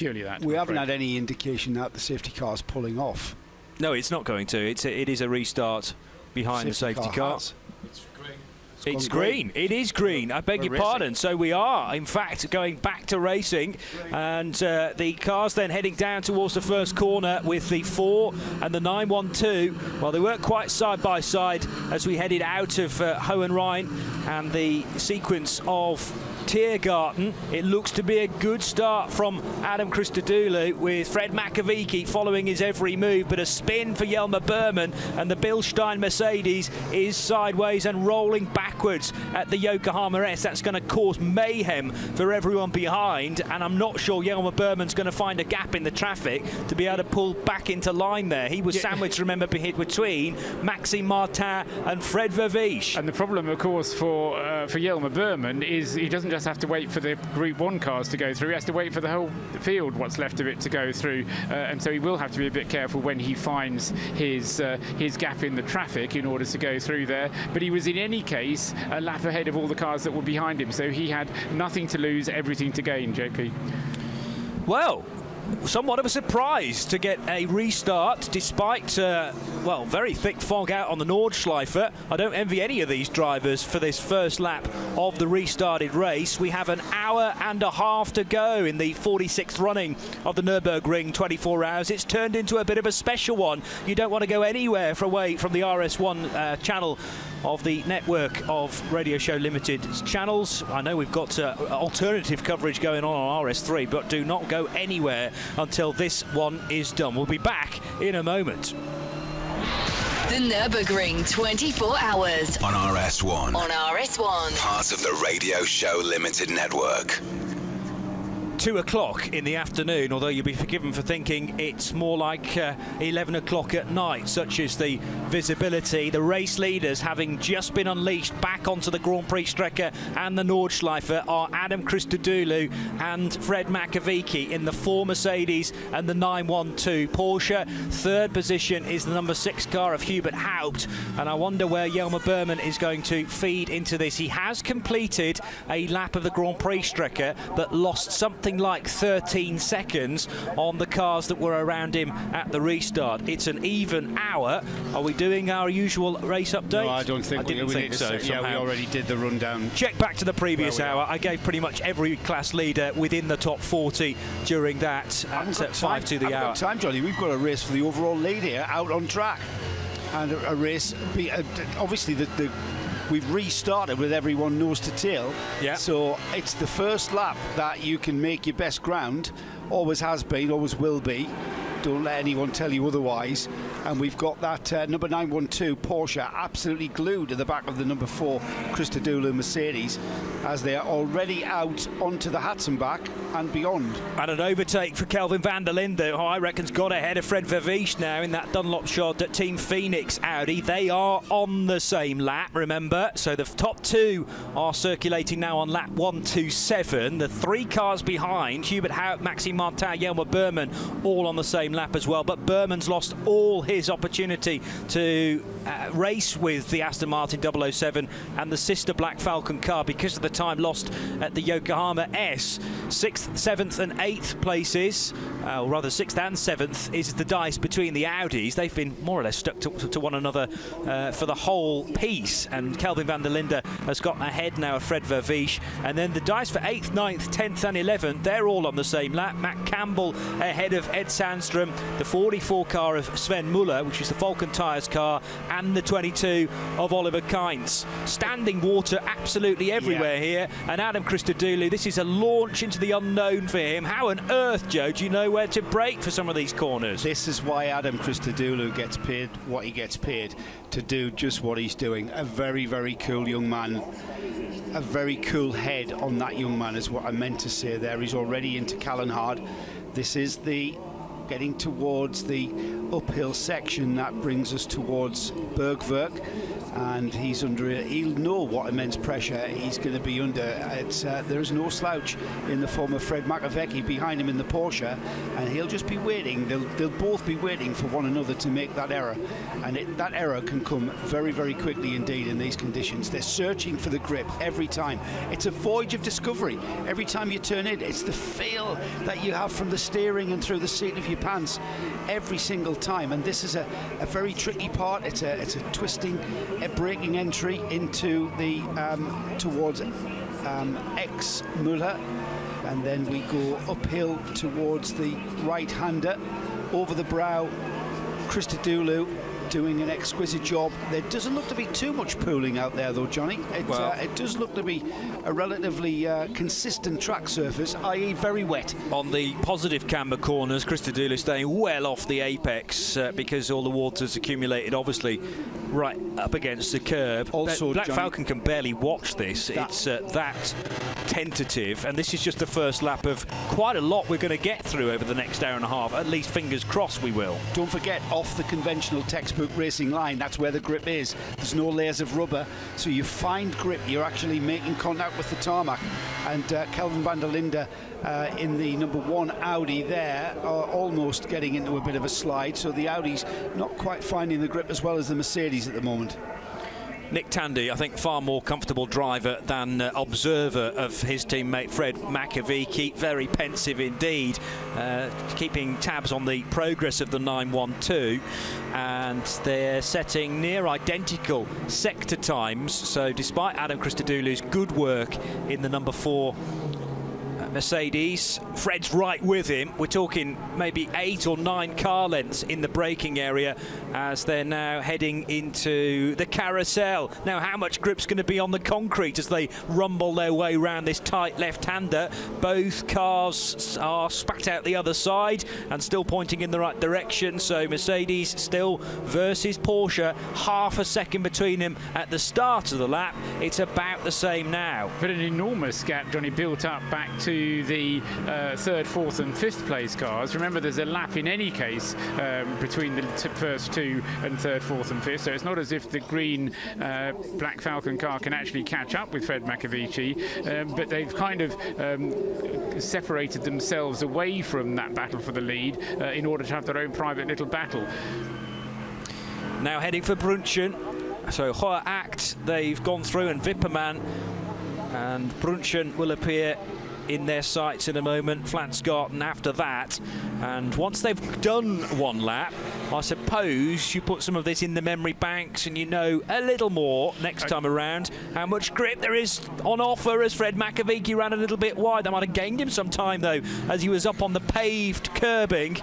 Purely that. We haven't had any indication that the safety car's pulling off. No, it's not going to. It is a restart behind the safety car. It's green. It is green. I beg your pardon. So we are, in fact, going back to racing. And the car's then heading down towards the first corner with the 4 and the 912. Well, they weren't quite side by side as we headed out of Hohenrhein and the sequence of Tiergarten. It looks to be a good start from Adam Christodoulou, with Fred Makowiecki following his every move, but a spin for Jelmer Berman, and the Bilstein Mercedes is sideways and rolling backwards at the Yokohama S. That's going to cause mayhem for everyone behind, and I'm not sure Jelmer Berman's going to find a gap in the traffic to be able to pull back into line there. He was sandwiched, remember, between Maxime Martin and Fred Verviche. And the problem, of course, for Jelmer Berman is he doesn't just have to wait for the Group 1 cars to go through, he has to wait for the whole field, what's left of it, to go through, and so he will have to be a bit careful when he finds his gap in the traffic in order to go through there. But he was in any case a lap ahead of all the cars that were behind him, so he had nothing to lose, everything to gain, JP. Well, somewhat of a surprise to get a restart despite, well, very thick fog out on the Nordschleife. I don't envy any of these drivers for this first lap of the restarted race. We have an hour and a half to go in the 46th running of the Nürburgring 24 hours. It's turned into a bit of a special one. You don't want to go anywhere away from the RS1 channel of the network of Radio Show Limited channels. I know we've got alternative coverage going on RS3, but do not go anywhere until this one is done. We'll be back in a moment. The Nürburgring 24 hours. On RS1. On RS1. Part of the Radio Show Limited network. 2 o'clock in the afternoon, although you'll be forgiven for thinking it's more like 11 o'clock at night. Such is the visibility. The race leaders, having just been unleashed back onto the Grand Prix Strecke and the Nordschleife, are Adam Christodoulou and Fred Makowiecki in the 4 Mercedes and the 912 Porsche. Third position is the number 6 car of Hubert Haupt, and I wonder where Jelmer Berman is going to feed into this. He has completed a lap of the Grand Prix Strecke, but lost something like 13 seconds on the cars that were around him at the restart. It's an even hour. Are we doing our usual race update? No, I don't think we think so. Yeah, we already did the rundown. Check back to the previous hour. I gave pretty much every class leader within the top 40 during that at 5 to the hour. Time, Johnny. We've got a race for the overall lead here out on track, and a race. Obviously, we've restarted with everyone nose to tail. Yeah. So it's the first lap that you can make your best ground. Always has been, always will be. Don't let anyone tell you otherwise. And we've got that number 912 Porsche absolutely glued to the back of the number 4 Christodoulou Mercedes, as they are already out onto the Hatzenbach and beyond. And an overtake for Kelvin van der Linde, who I reckon's got ahead of Fred Verviche now in that Dunlop shot at Team Phoenix Audi. They are on the same lap, remember. So the top 2 are circulating now on lap 127. The 3 cars behind, Hubert Haupt, Maxime Martin, Jelmer Berman, all on the same lap as well. But Berman's lost all his opportunity to race with the Aston Martin 007 and the sister Black Falcon car because of the time lost at the Yokohama S. 6th, 7th and 8th places, or rather 6th and 7th, is the dice between the Audis. They've been more or less stuck to one another for the whole piece, and Kelvin van der Linde has got ahead now of Fred Verviche. And then the dice for 8th, 9th, 10th and 11th, they're all on the same lap. Matt Campbell ahead of Ed Sandstrom, the 44 car of Sven Muller, which is the Falcon Tyres car, and the 22 of Oliver Kainz. Standing water absolutely everywhere here, and Adam Christodoulou, this is a launch into the unknown for him. How on earth, Joe, do you know where to brake for some of these corners? This is why Adam Christodoulou gets paid what he gets paid, to do just what he's doing. A very, very cool young man. A very cool head on that young man is what I meant to say there. He's already into Callanhard. This is the getting towards the uphill section that brings us towards Bergwerk, and he's under. He'll know what immense pressure he's going to be under. There's no slouch in the form of Fred Makowiecki behind him in the Porsche, and he'll just be waiting. They'll both be waiting for one another to make that error, and that error can come very, very quickly indeed in these conditions. They're searching for the grip every time. It's a voyage of discovery. Every time you turn in, it's the feel that you have from the steering and through the seat of your pants every single time. And this is a very tricky part. It's a twisting, a braking entry into the towards Ex-Müller, and then we go uphill towards the right-hander over the brow. Christodoulou doing an exquisite job. There doesn't look to be too much pooling out there though, Johnny. It does look to be a relatively consistent track surface, i.e. very wet. On the positive camber corners, Christodoulou staying well off the apex because all the water's accumulated obviously right up against the curb. Also, Black Johnny, Falcon can barely watch this. It's that tentative, and this is just the first lap of quite a lot we're going to get through over the next hour and a half. At least fingers crossed we will. Don't forget, off the conventional textbook racing line, that's where the grip is. There's no layers of rubber, so you find grip. You're actually making contact with the tarmac, and Kelvin van der Linde in the number 1 Audi there are almost getting into a bit of a slide, so the Audi's not quite finding the grip as well as the Mercedes at the moment. Nick Tandy, I think, far more comfortable driver than observer of his teammate Fred Makowiecki. Very pensive indeed, keeping tabs on the progress of the 912, and they're setting near identical sector times. So despite Adam Christodoulou's good work in the number 4 Mercedes, Fred's right with him. We're talking maybe 8 or 9 car lengths in the braking area as they're now heading into the carousel. Now, how much grip's going to be on the concrete as they rumble their way around this tight left-hander? Both cars are spat out the other side and still pointing in the right direction. So Mercedes still versus Porsche, half a second between them at the start of the lap. It's about the same now. But an enormous gap, Johnny, built up back to the 3rd, 4th and 5th place cars. Remember, there's a lap in any case between the first 2 and 3rd, 4th and 5th, so it's not as if the green Black Falcon car can actually catch up with Fred Makowiecki, but they've kind of separated themselves away from that battle for the lead in order to have their own private little battle. Now heading for Brunchen. So Hoher Act, they've gone through, and Wipperman, and Brunchen will appear in their sights in a moment. Flansgarten after that, and once they've done one lap, I suppose you put some of this in the memory banks and you know a little more next time around how much grip there is on offer, as Fred Makowiecki ran a little bit wide. That might have gained him some time though as he was up on the paved curbing.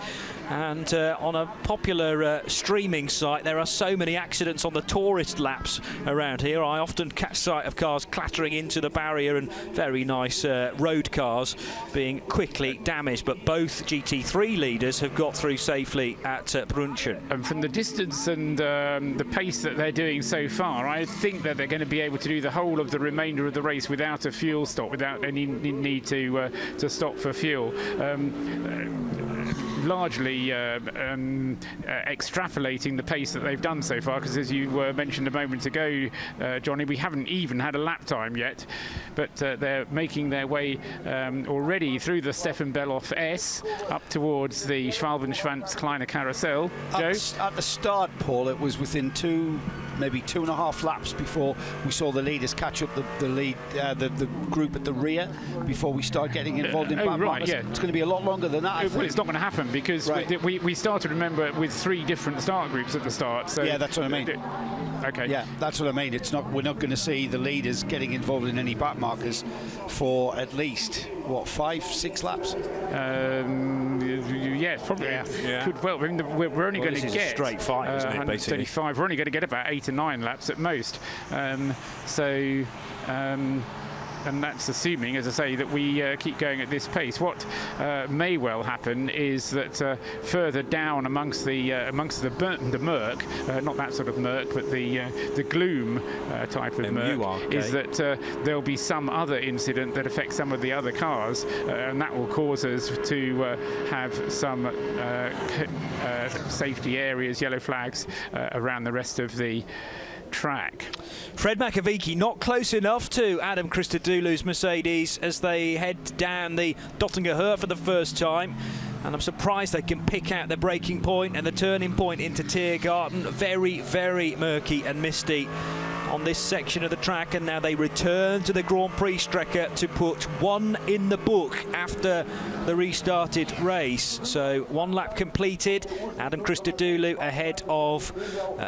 And on a popular streaming site, there are so many accidents on the tourist laps around here. I often catch sight of cars clattering into the barrier and very nice road cars being quickly damaged. But both GT3 leaders have got through safely at Brunchen. And from the distance and the pace that they're doing so far, I think that they're going to be able to do the whole of the remainder of the race without a fuel stop, without any need to stop for fuel. Largely extrapolating the pace that they've done so far, because as you mentioned a moment ago, Johnny, we haven't even had a lap time yet, but they're making their way already through the Stefan Belloff S up towards the Schwalbenschwanz Kleiner Carousel. Joe? At the start, Paul, it was within maybe 2.5 laps before we saw the leaders catch up the group at the rear before we start getting involved in back markers. Yeah. It's going to be a lot longer than that, I think. Well, it's not going to happen because we started, remember, with 3 different start groups at the start. So yeah, that's what I mean. Okay. Yeah, that's what I mean. We're not going to see the leaders getting involved in any back markers for at least, what, 5-6 laps? Yeah, probably. Yeah. Could well. I mean, we're only going to get a straight fight, isn't it, basically? 135. We're only going to get about 8 or 9 laps at most. and that's assuming, as I say, that we keep going at this pace. What may well happen is that further down amongst the murk, not that sort of murk, but the gloom type of murk, is that there'll be some other incident that affects some of the other cars, and that will cause us to have some safety areas, yellow flags around the rest of the track. Fred Makowiecki not close enough to Adam Christodoulou's Mercedes as they head down the Dottinger Höhe for the first time. And I'm surprised they can pick out the braking point and the turning point into Tiergarten. Very, very murky and misty on this section of the track, and now they return to the Grand Prix Strecke to put one in the book after the restarted race. So 1 lap completed. Adam Christodoulou ahead of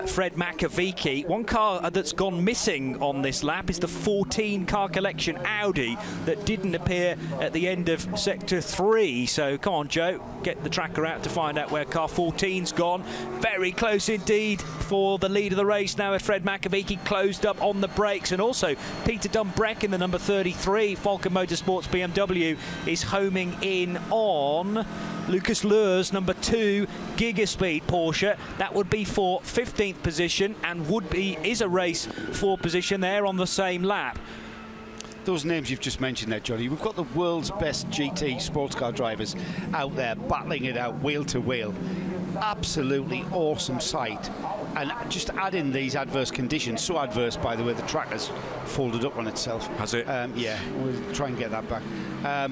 Fred Makowiecki. One car that's gone missing on this lap is the 14 car collection Audi that didn't appear at the end of sector 3. So come on, Joe, get the tracker out to find out where car 14's gone. Very close indeed for the lead of the race now with Fred Makowiecki closed up on the brakes, and also Peter Dumbreck in the number 33 Falcon Motorsports BMW is homing in on Lucas Luhr's number 2 Gigaspeed Porsche. That would be for 15th position and is a race for position there on the same lap. Those names you've just mentioned there, Johnny, we've got the world's best GT sports car drivers out there battling it out wheel to wheel. Absolutely awesome sight. And just add in these adverse conditions, so adverse, by the way, the track has folded up on itself. Has it? Yeah, we'll try and get that back.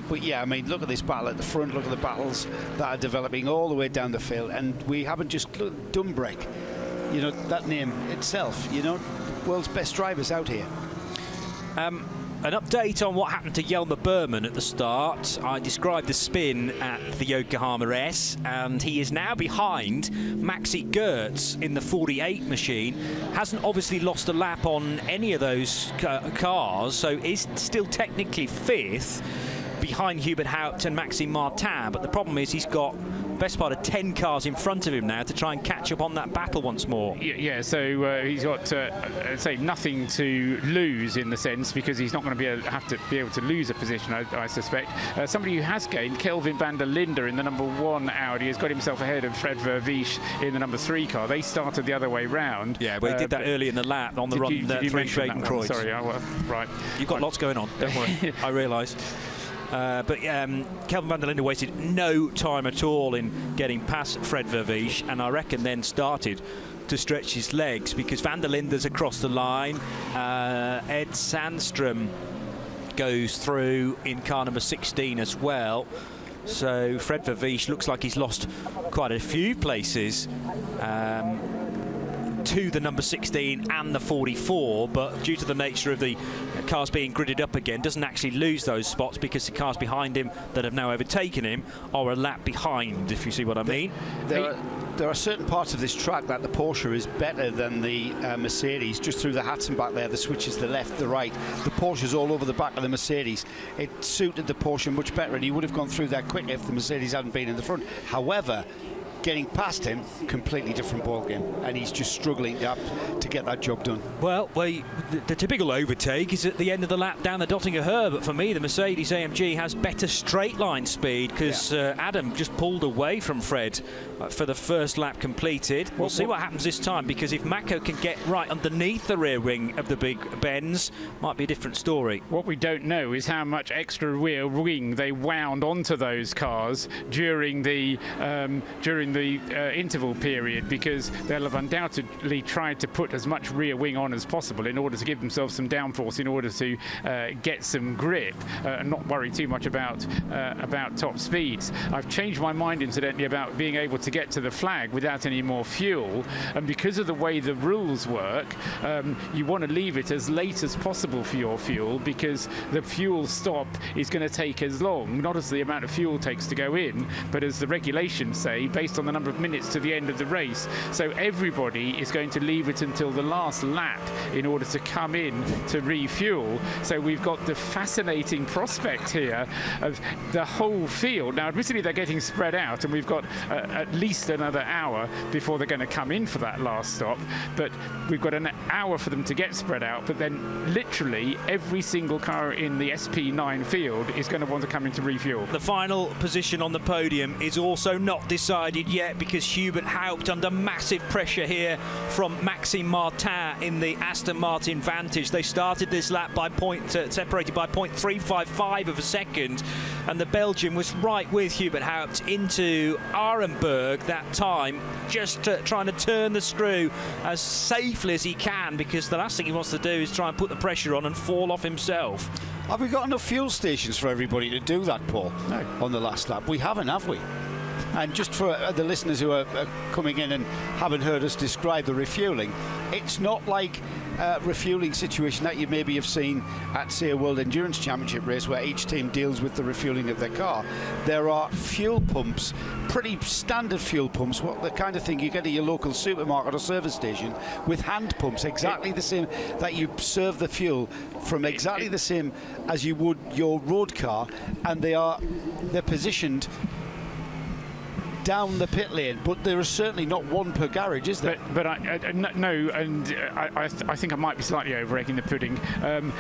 But yeah, I mean, look at this battle at the front, look at the battles that are developing all the way down the field, and we haven't just Dumbreck, you know, that name itself, you know, world's best drivers out here. An update on what happened to Jelmer Berman at the start. I described the spin at the Yokohama S, and he is now behind Maxi Goertz in the 48 machine. Hasn't obviously lost a lap on any of those cars, so is still technically 5th behind Hubert Haupt and Maxime Martin, but the problem is he's got best part of 10 cars in front of him now to try and catch up on that battle once more. Yeah, so he's got, say, nothing to lose in the sense, because he's not going to have to be able to lose a position, I suspect. Somebody who has gained, Kelvin van der Linde in the number 1 Audi, has got himself ahead of Fred Vervies in the number 3 car. They started the other way round. Yeah, but he did that early in the lap on the run. Sorry, right. You've got lots going on, don't worry. I realise. But Kelvin van der Linde wasted no time at all in getting past Fred Vervies, and I reckon then started to stretch his legs, because van der Linde's across the line. Ed Sandstrom goes through in car number 16 as well. So Fred Vervies looks like he's lost quite a few places to the number 16 and the 44, but due to the nature of the cars being gridded up again, doesn't actually lose those spots, because the cars behind him that have now overtaken him are a lap behind, if you see what I mean. There are certain parts of this track that the Porsche is better than the Mercedes. Just through the hats and back there, the switches, the left, the right. The Porsche's all over the back of the Mercedes. It suited the Porsche much better, and he would have gone through that quick if the Mercedes hadn't been in the front. However, getting past him, completely different ball game, and he's just struggling to get that job done. Well, the typical overtake is at the end of the lap down the Dottinger Höhe, but for me the Mercedes-AMG has better straight line speed, because Adam just pulled away from Fred for the first lap completed. We'll see what happens this time, because if Mako can get right underneath the rear wing of the big Benz, might be a different story. What we don't know is how much extra rear wing they wound onto those cars during the interval period, because they'll have undoubtedly tried to put as much rear wing on as possible in order to give themselves some downforce, in order to get some grip and not worry too much about top speeds. I've changed my mind, incidentally, about being able to get to the flag without any more fuel, and because of the way the rules work, you want to leave it as late as possible for your fuel, because the fuel stop is going to take as long, not as the amount of fuel takes to go in, but as the regulations say, based based on the number of minutes to the end of the race. So everybody is going to leave it until the last lap in order to come in to refuel. So we've got the fascinating prospect here of the whole field. Now, admittedly, they're getting spread out, and we've got at least another hour before they're going to come in for that last stop. But we've got an hour for them to get spread out. But then literally every single car in the SP9 field is going to want to come in to refuel. The final position on the podium is also not decided yet, because Hubert Haupt under massive pressure here from Maxime Martin in the Aston Martin Vantage. They started this lap by separated by 0.355 of a second, and the Belgian was right with Hubert Haupt into Arenberg that time, just trying to turn the screw as safely as he can, because the last thing he wants to do is try and put the pressure on and fall off himself. Have we got enough fuel stations for everybody to do that, Paul? No. On the last lap? We haven't, have we? And just for the listeners who are coming in and haven't heard us describe the refueling, it's not like a refueling situation that you maybe have seen at, say, a World Endurance Championship race where each team deals with the refueling of their car. There are fuel pumps, pretty standard fuel pumps, what the kind of thing you get at your local supermarket or service station, with hand pumps, exactly the same, that you serve the fuel from exactly the same as you would your road car, and they're positioned down the pit lane, but there is certainly not one per garage, is there? But no, and I think I might be slightly over-egging the pudding.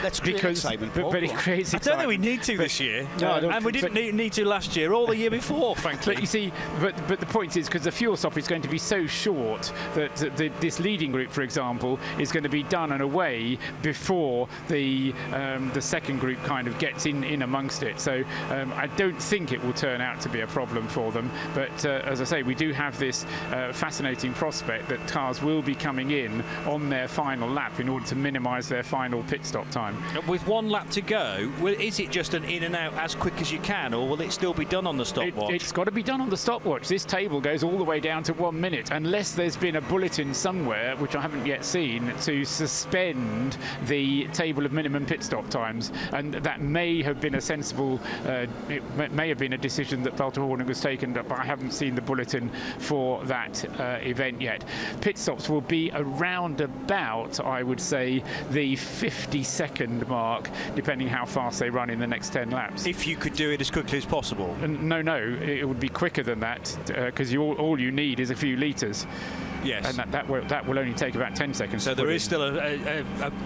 Let's create excitement, Paul. But it creates I excitement. don't think we need to this year. No, I don't and we didn't need to last year or the year before, frankly. But you see, but the point is, because the fuel stop is going to be so short that this leading group, for example, is going to be done and away before the second group kind of gets in amongst it. So I don't think it will turn out to be a problem for them. But as I say, we do have this fascinating prospect that cars will be coming in on their final lap in order to minimise their final pit stop time. With one lap to go, is it just an in and out as quick as you can, or will it still be done on the stopwatch? It's got to be done on the stopwatch. This table goes all the way down to 1 minute, unless there's been a bulletin somewhere, which I haven't yet seen, to suspend the table of minimum pit stop times. And that may have been a sensible, it may have been a decision that Falcon was taken, but I haven't seen the bulletin for that event yet. Pit stops will be around about, I would say, the 50-second mark, depending how fast they run in the next 10 laps. If you could do it as quickly as possible. No, it would be quicker than that, because all you need is a few litres. Yes. And that will only take about 10 seconds. So there is still a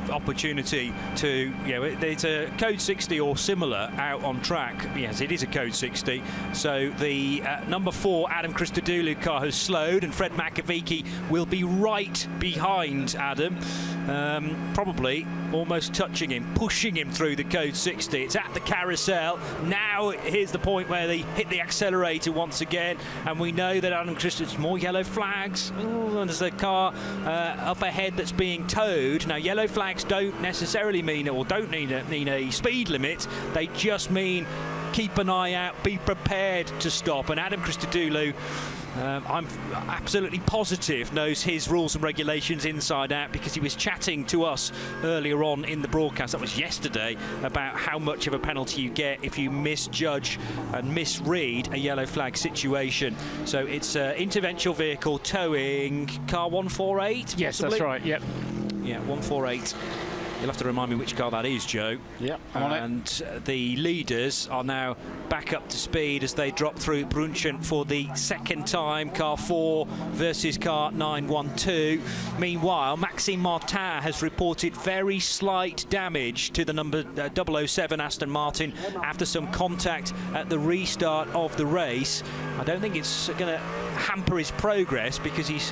opportunity to, it's a code 60 or similar out on track. Yes, it is a code 60. So the number 4 Adam Christodoulou car has slowed, and Fred Makowiecki will be right behind Adam, probably almost touching him, pushing him through the code 60. It's at the carousel. Now here's the point where they hit the accelerator once again, and we know that Adam Christodoulou, more yellow flags. And there's a car up ahead that's being towed. Now, yellow flags don't necessarily mean, or don't mean a speed limit. They just mean keep an eye out, be prepared to stop. And Adam Christodoulou, I'm absolutely positive, knows his rules and regulations inside out, because he was chatting to us earlier on in the broadcast, that was yesterday, about how much of a penalty you get if you misjudge and misread a yellow flag situation. So it's interventional vehicle towing car 148? Yes, possibly? that's right, yep. Yeah, 148. You'll have to remind me which car that is, Joe. Yeah, I'm on it. And the leaders are now back up to speed as they drop through Brunchen for the second time. Car 4 versus car 912. Meanwhile, Maxime Martin has reported very slight damage to the number 007 Aston Martin after some contact at the restart of the race. I don't think it's going to hamper his progress, because he's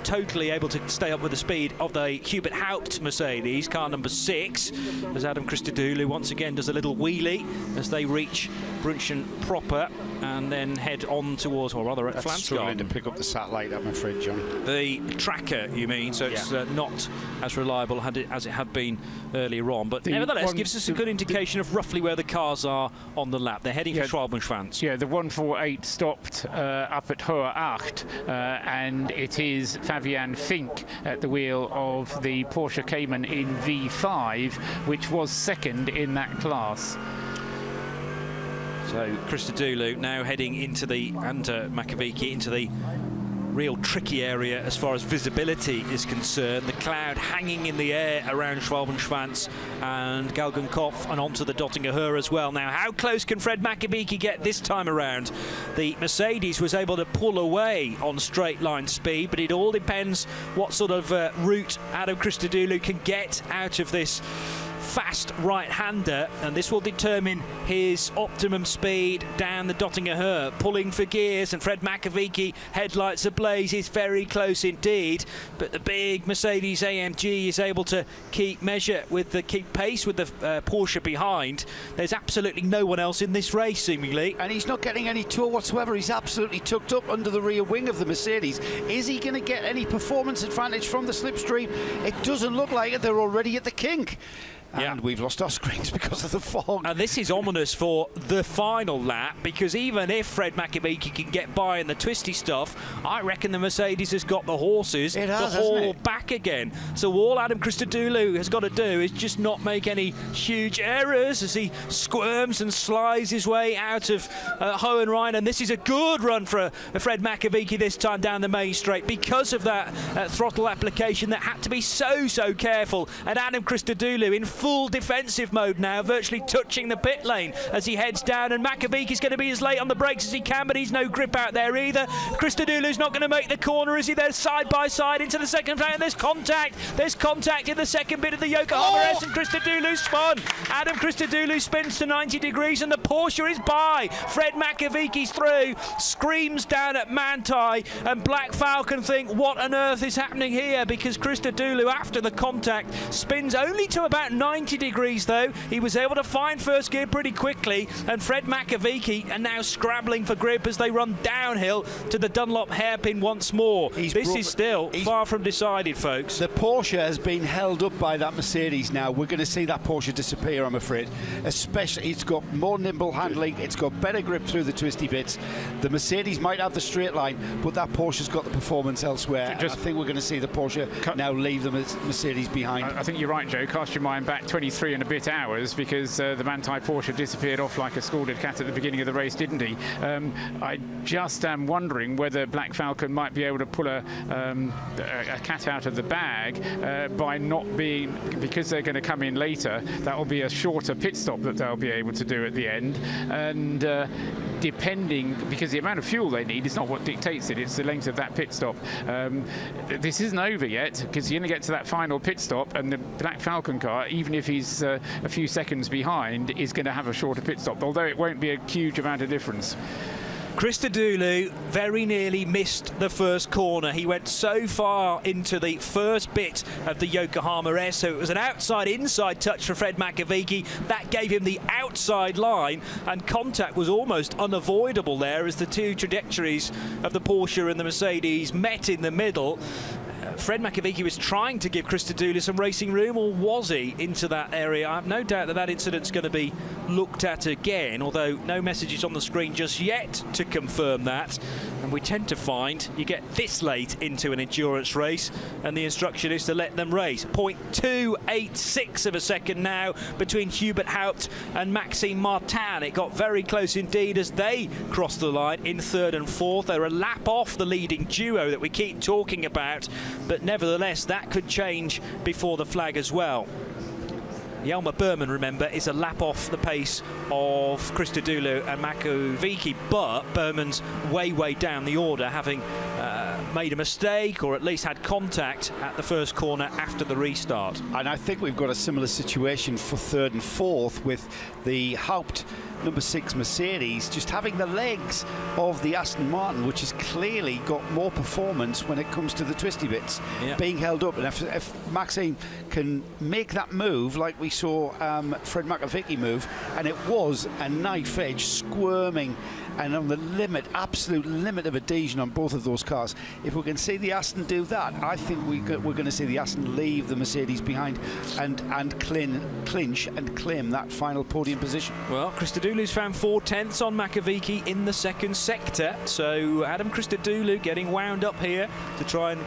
totally able to stay up with the speed of the Hubert Haupt Mercedes, car number 6, as Adam Christodoulou once again does a little wheelie as they reach Brunchen proper and then head on towards, or rather at Flansgarden. Struggling to pick up the satellite, I'm afraid, John. The tracker, you mean, so it's not as reliable as it had been earlier on, but nevertheless gives us a good indication of roughly where the cars are on the lap. They're heading for Schwalbenschwanz. Yeah, the 148 stopped up at Hohe Acht, and it is Fabian Fink at the wheel of the Porsche Cayman in V5, which was second in that class. So Christodoulou now heading into the, and Makowiecki into the real tricky area as far as visibility is concerned. The cloud hanging in the air around Schwalbenschwanz and Galgenkopf and onto the Dottinger Höhe as well. Now, how close can Fred Makowiecki get this time around? The Mercedes was able to pull away on straight line speed, but it all depends what sort of route Adam Christodoulou can get out of this fast right-hander, and this will determine his optimum speed down the Dottinger Höhe, pulling for gears, and Fred Makowiecki, headlights ablaze, is very close indeed, but the big Mercedes-AMG is able to keep pace with the Porsche behind. There's absolutely no one else in this race, seemingly. And he's not getting any tour whatsoever. He's absolutely tucked up under the rear wing of the Mercedes. Is he going to get any performance advantage from the slipstream? It doesn't look like it. They're already at the kink. And we've lost our screens because of the fog. And this is ominous for the final lap, because even if Fred Makowiecki can get by in the twisty stuff, I reckon the Mercedes has got the horses to haul back again. So all Adam Christodoulou has got to do is just not make any huge errors as he squirms and slides his way out of Hohenrhein. And this is a good run for Fred Makowiecki this time down the main straight, because of that throttle application that had to be so careful. And Adam Christodoulou in full defensive mode now, virtually touching the pit lane as he heads down, and Makowiecki's going to be as late on the brakes as he can, but he's no grip out there either. Christodoulou's not going to make the corner, is he? They're side by side into the second round. There's contact in the second bit of the Yokohama S, and Christodoulou spun. Adam Christodoulou spins to 90 degrees, and the Porsche is by. Fred Makowiecki's through, screams down at Manthey, and Black Falcon think, what on earth is happening here? Because Christodoulou, after the contact, spins only to about 90 degrees though. He was able to find first gear pretty quickly, and Fred Makowiecki are now scrabbling for grip as they run downhill to the Dunlop hairpin once more. This is still far from decided, folks. The Porsche has been held up by that Mercedes now. We're going to see that Porsche disappear, I'm afraid. Especially, it's got more nimble handling, it's got better grip through the twisty bits. The Mercedes might have the straight line, but that Porsche's got the performance elsewhere. I think we're going to see the Porsche now leave the Mercedes behind. I think you're right, Joe. Cast your mind back 23 and a bit hours, because the Manthey Porsche disappeared off like a scalded cat at the beginning of the race, didn't he? I just am wondering whether Black Falcon might be able to pull a cat out of the bag by not being, because they're going to come in later, that will be a shorter pit stop that they'll be able to do at the end. And depending, because the amount of fuel they need is not what dictates it, it's the length of that pit stop. This isn't over yet, because you're going to get to that final pit stop, and the Black Falcon car, even if he's a few seconds behind, is going to have a shorter pit stop, although it won't be a huge amount of difference. Christodoulou very nearly missed the first corner. He went so far into the first bit of the Yokohama S, so it was an outside-inside touch for Fred Makowiecki. That gave him the outside line, and contact was almost unavoidable there as the two trajectories of the Porsche and the Mercedes met in the middle. Fred Makowiecki was trying to give Christodoulou some racing room, or was he, into that area? I have no doubt that that incident's going to be looked at again, although no messages on the screen just yet to confirm that. And we tend to find you get this late into an endurance race and the instruction is to let them race. 0.286 of a second now between Hubert Haupt and Maxime Martin. It got very close indeed as they crossed the line in third and fourth. They're a lap off the leading duo that we keep talking about, but nevertheless that could change before the flag as well. Jelmer Berman, remember, is a lap off the pace of Christodoulou and Makowiecki, but Berman's way down the order, having made a mistake or at least had contact at the first corner after the restart. And I think we've got a similar situation for third and fourth, with the Haupt number 6 Mercedes just having the legs of the Aston Martin, which has clearly got more performance when it comes to the twisty bits, being held up. And if Maxime can make that move like we saw Fred Makowiecki move, and it was a knife edge squirming and on the limit, absolute limit of adhesion on both of those cars. If we can see the Aston do that, I think we're going to see the Aston leave the Mercedes behind and clinch and claim that final podium position. Well, Christodoulou's found 4/10 on Makowiecki in the second sector, so Adam Christodoulou getting wound up here to try and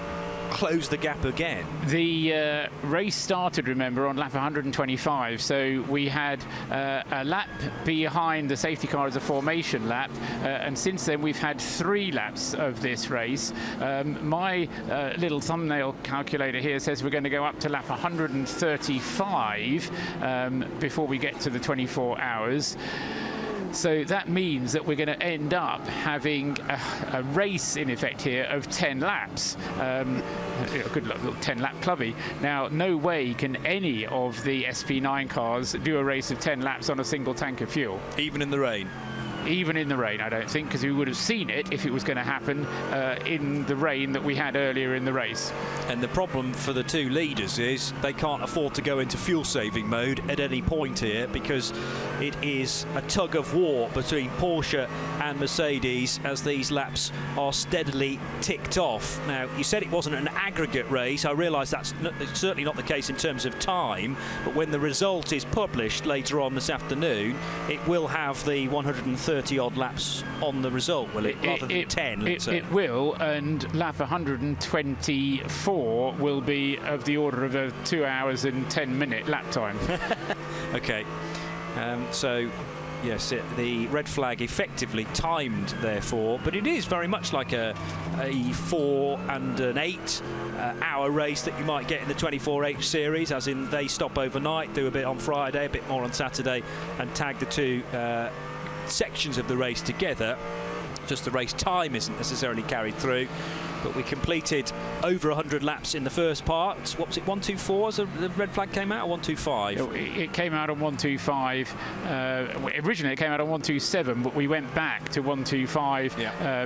close the gap again? The race started, remember, on lap 125, so we had a lap behind the safety car as a formation lap, and since then we've had 3 laps of this race. My little thumbnail calculator here says we're going to go up to lap 135 before we get to the 24 hours. So that means that we're going to end up having a race, in effect, here of 10 laps. Good luck, little 10-lap clubby. Now, no way can any of the SP9 cars do a race of 10 laps on a single tank of fuel. Even in the rain? Even in the rain, I don't think, because we would have seen it if it was going to happen in the rain that we had earlier in the race. And the problem for the 2 leaders is they can't afford to go into fuel-saving mode at any point here, because it is a tug of war between Porsche and Mercedes as these laps are steadily ticked off. Now, you said it wasn't an aggregate race. I realise that's certainly not the case in terms of time, but when the result is published later on this afternoon, it will have the 130-odd laps on the result, will it? Rather than 10, let's say. It will, and lap 124 will be of the order of a 2 hours and 10-minute lap time. Okay. So, yes, the red flag effectively timed, therefore, but it is very much like a 4 and an 8 hour race that you might get in the 24H series, as in they stop overnight, do a bit on Friday, a bit more on Saturday, and tag the 2 sections of the race together. Just the race time isn't necessarily carried through. But we completed over 100 laps in the first part. What was it, 124 as the red flag came out, or 125? It came out on 125. Originally it came out on 127, but we went back to 125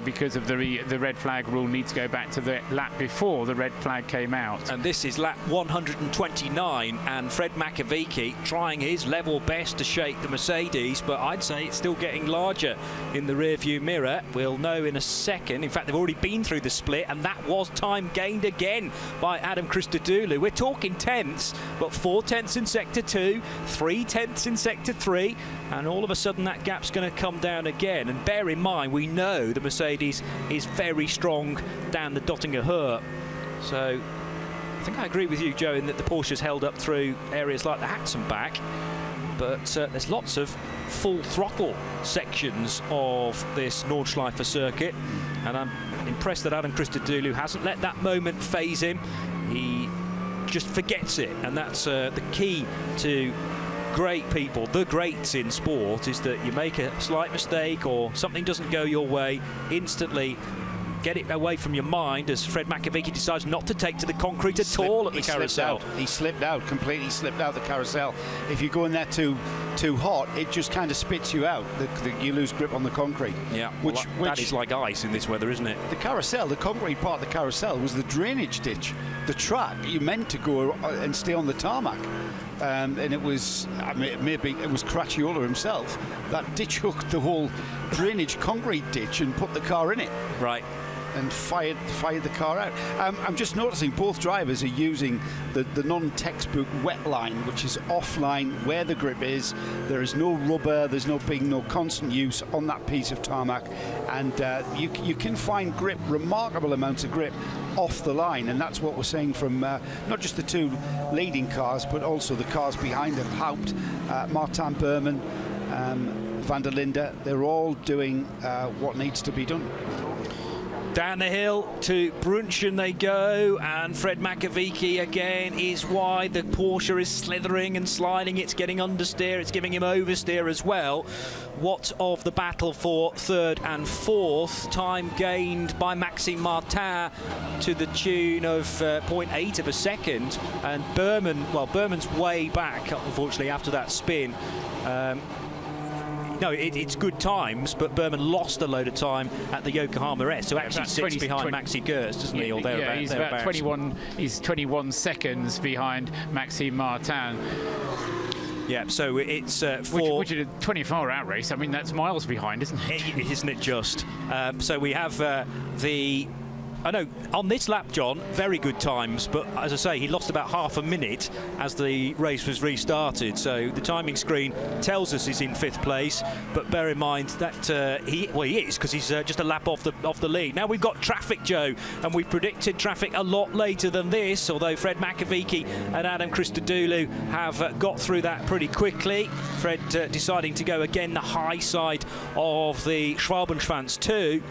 because of the red flag rule. Need to go back to the lap before the red flag came out. And this is lap 129, and Fred Makowiecki trying his level best to shake the Mercedes, but I'd say it's still getting larger in the rear-view mirror. We'll know in a second. In fact, they've already been through the split, and that was time gained again by Adam Christodoulou. We're talking tenths, but 4 tenths in sector 2, 3 tenths in sector 3, and all of a sudden that gap's going to come down again. And bear in mind, we know the Mercedes is very strong down the Dottinger Höhe. So I think I agree with you, Joe, in that the Porsche's held up through areas like the Hatzenbach, but there's lots of full throttle sections of this Nordschleife circuit, and I'm impressed that Adam Christodoulou hasn't let that moment phase him. He just forgets it, and that's the key to great people, the greats in sport, is that you make a slight mistake or something doesn't go your way, instantly get it away from your mind, as Fred Makowiecki decides not to take to the concrete at all at the carousel. He slipped out, completely slipped out the carousel. If you go in there too hot, it just kind of spits you out. You lose grip on the concrete. Yeah, which that is like ice in this weather, isn't it? The carousel, the concrete part of the carousel was the drainage ditch. The track, you meant to go and stay on the tarmac. And it was, I mean, maybe it was Cracchiola himself that ditch hooked the whole drainage concrete ditch and put the car in it. Right. And fired the car out. I'm just noticing both drivers are using the non-textbook wet line, which is offline where the grip is. There is no rubber, there's no constant use on that piece of tarmac, and you can find grip, remarkable amounts of grip off the line, and that's what we're saying from not just the 2 leading cars, but also the cars behind them. Haupt, Martin, Berman, Van der Linde, they're all doing what needs to be done. Down the hill to Brunchen they go, and Fred Makowiecki again is wide. The Porsche is slithering and sliding. It's getting understeer. It's giving him oversteer as well. What of the battle for 3rd and 4th? Time gained by Maxime Martin to the tune of 0.8 of a second. And Berman, well, Berman's way back, unfortunately, after that spin. No, it's good times, but Berman lost a load of time at the Yokohama S, so actually sits behind Maxi Gerst, doesn't he? Or yeah, he's about 21. He's 21 seconds behind Maxime Martin. Yeah, so it's which is a 24-hour race. I mean, that's miles behind, isn't it? Isn't it just? So we have the I know on this lap, John, very good times, but as I say, he lost about half a minute as the race was restarted. So the timing screen tells us he's in 5th place, but bear in mind that he is, because he's just a lap off the lead. Now we've got traffic, Joe, and we predicted traffic a lot later than this, although Fred Makowiecki and Adam Christodoulou have got through that pretty quickly. Fred deciding to go again the high side of the Schwalbenschwanz too.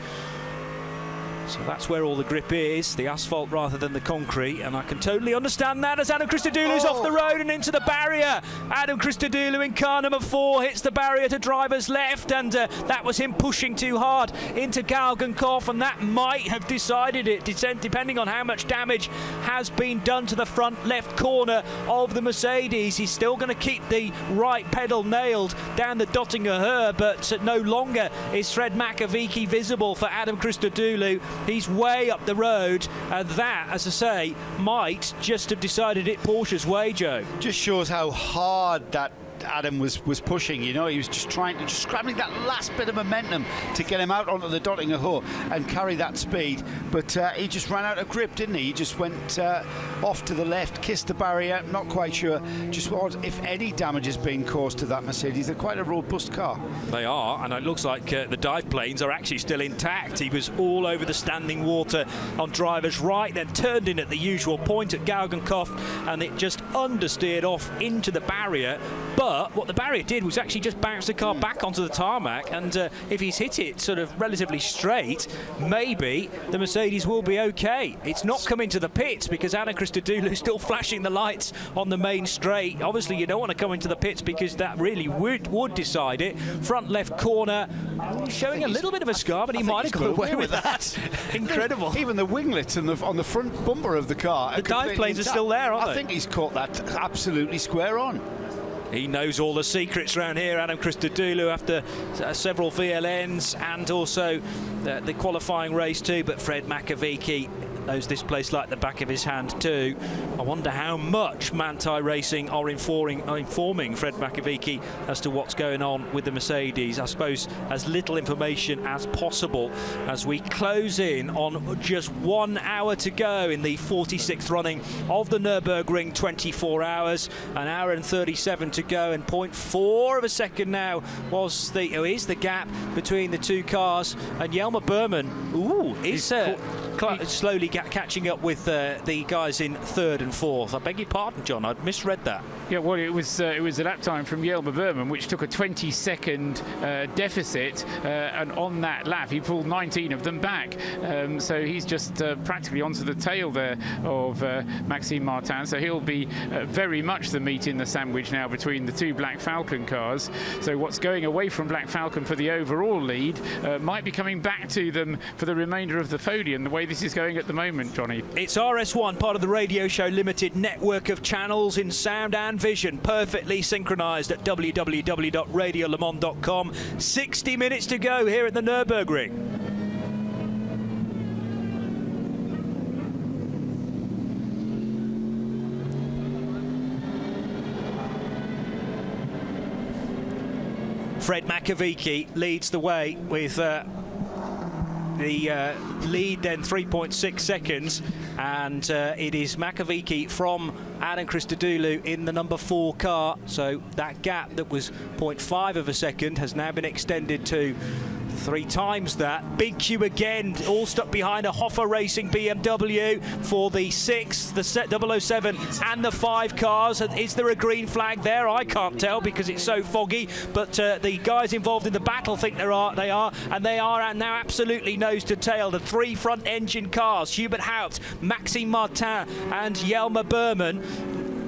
So that's where all the grip is, the asphalt rather than the concrete, and I can totally understand that as Adam Christodoulou's off the road and into the barrier. Adam Christodoulou in car number 4 hits the barrier to driver's left, and that was him pushing too hard into Galgenkopf, and that might have decided it, depending on how much damage has been done to the front left corner of the Mercedes. He's still going to keep the right pedal nailed down the Dottinger Höhe, but no longer is Fred Makowiecki visible for Adam Christodoulou. He's way up the road, and that, as I say, might just have decided it Porsche's way, Joe. Just shows how hard that Adam was pushing. You know, he was just scrambling that last bit of momentum to get him out onto the Dottinger Höhe and carry that speed, but he just ran out of grip, didn't he? He just went off to the left, kissed the barrier, not quite sure just what, if any, damage has been caused to that Mercedes. They're quite a robust car. They are, and it looks like the dive planes are actually still intact. He was all over the standing water on driver's right, then turned in at the usual point at Galgenkopf, and it just understeered off into the barrier. But what the barrier did was actually just bounce the car back onto the tarmac, and if he's hit it sort of relatively straight, maybe the Mercedes will be okay. It's not coming to the pits because Adam Christodoulou is still flashing the lights on the main straight. Obviously you don't want to come into the pits because that really would decide it. Front left corner, showing a little bit of a scar, but he might have got away with that. Incredible. Even the winglets on the front bumper of the car. The dive planes are still there, aren't they? I think he's caught that absolutely square on. He knows all the secrets around here, Adam Christodoulou, after several VLNs and also the qualifying race too. But Fred Makowiecki knows this place like the back of his hand too. I wonder how much Manthey Racing are informing Fred Makowiecki as to what's going on with the Mercedes. I suppose as little information as possible as we close in on just 1 hour to go in the 46th running of the Nürburgring 24 hours. An hour and 37 to go, and 0.4 of a second now is the gap between the two cars, and Jelmer Berman is slowly catching up with the guys in 3rd and 4th. I beg your pardon, John, I'd misread that. Yeah, well, it was a lap time from Jelmer Berman, which took a 20-second deficit, and on that lap he pulled 19 of them back. So he's just practically onto the tail there of Maxime Martin. So he'll be very much the meat in the sandwich now between the two Black Falcon cars. So what's going away from Black Falcon for the overall lead might be coming back to them for the remainder of the podium, the way this is going at the moment, Johnny. It's RS1, part of the Radio Show Limited network of channels in sound and vision, perfectly synchronised at www.radiolemans.com. 60 minutes to go here at the Nürburgring. Fred Makowiecki leads the way with the lead then 3.6 seconds, and it is Makowiecki from Adam Christodoulou in the number 4 car. So that gap that was 0.5 of a second has now been extended to 3 times that. Big Q again, all stuck behind a Hoffa Racing BMW for the 6, the 007 and the 5 cars. Is there a green flag there? I can't tell because it's so foggy, but the guys involved in the battle think they are, and they are now absolutely nose to tail. The 3 front engine cars, Hubert Haupt, Maxime Martin and Jelmer Berman,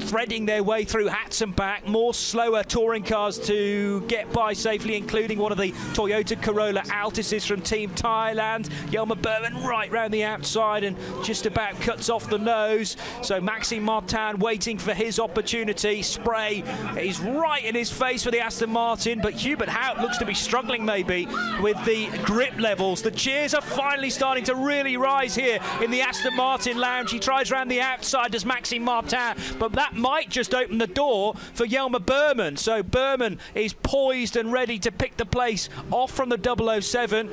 threading their way through Hatzenbach. More slower touring cars to get by safely, including one of the Toyota Corolla Altises from Team Thailand. Jelmer Berman right round the outside and just about cuts off the nose. So Maxime Martin waiting for his opportunity. Spray is right in his face for the Aston Martin, but Hubert Haupt looks to be struggling maybe with the grip levels. The cheers are finally starting to really rise here in the Aston Martin lounge. He tries round the outside, does Maxime Martin, but that might just open the door for Jelmer Berman. So Berman is poised and ready to pick the place off from the 007.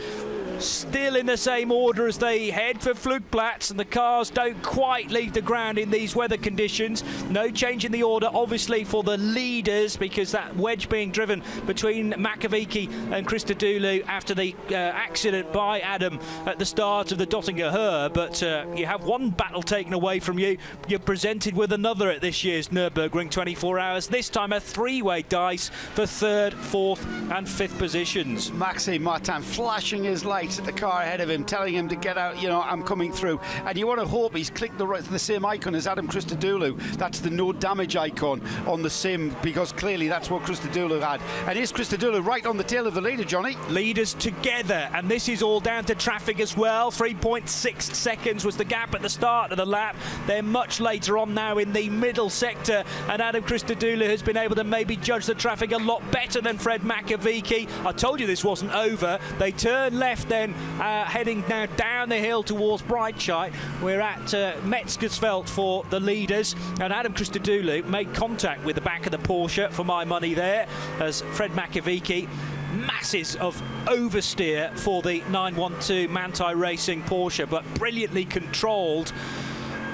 still in the same order as they head for Flugplatz, and the cars don't quite leave the ground in these weather conditions. No change in the order, obviously, for the leaders, because that wedge being driven between Makowiecki and Christodoulou after the accident by Adam at the start of the Dottinger-Her. But you have one battle taken away from you. You're presented with another at this year's Nürburgring 24 Hours. This time a three-way dice for 3rd, 4th and 5th positions. Maxime Martin flashing his lights at the car ahead of him, telling him to get out, you know, I'm coming through. And you want to hope he's clicked the same icon as Adam Christodoulou. That's the no damage icon on the sim, because clearly that's what Christodoulou had. And is Christodoulou right on the tail of the leader, Johnny? Leaders together, and this is all down to traffic as well. 3.6 seconds was the gap at the start of the lap. They're much later on now in the middle sector, and Adam Christodoulou has been able to maybe judge the traffic a lot better than Fred Makowiecki. I told you this wasn't over. They turn left then, heading now down the hill towards Breitscheid. We're at Metzgersfeld for the leaders, and Adam Christodoulou made contact with the back of the Porsche, for my money there, as Fred Makowiecki, masses of oversteer for the 912 Manthey Racing Porsche, but brilliantly controlled.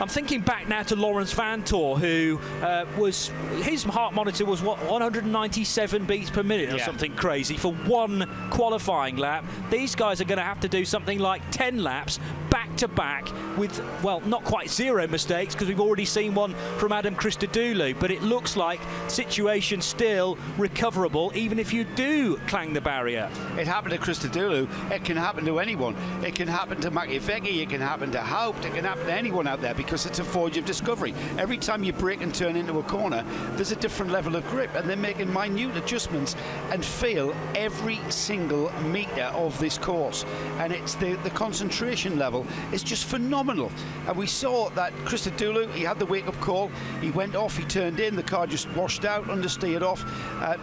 I'm thinking back now to Lawrence Vantor, who his heart monitor was, what, 197 beats per minute or something crazy for one qualifying lap. These guys are going to have to do something like 10 laps back to back with, well, not quite 0 mistakes, because we've already seen one from Adam Christodoulou, but it looks like situation still recoverable, even if you do clang the barrier. It happened to Christodoulou. It can happen to anyone. It can happen to Makowiecki. It can happen to Haupt. It can happen to anyone out there, because it's a forge of discovery. Every time you brake and turn into a corner, there's a different level of grip, and they're making minute adjustments and feel every single metre of this course. And it's the concentration level is just phenomenal. And we saw that Christodoulou, he had the wake-up call. He went off, he turned in, the car just washed out, understeered off,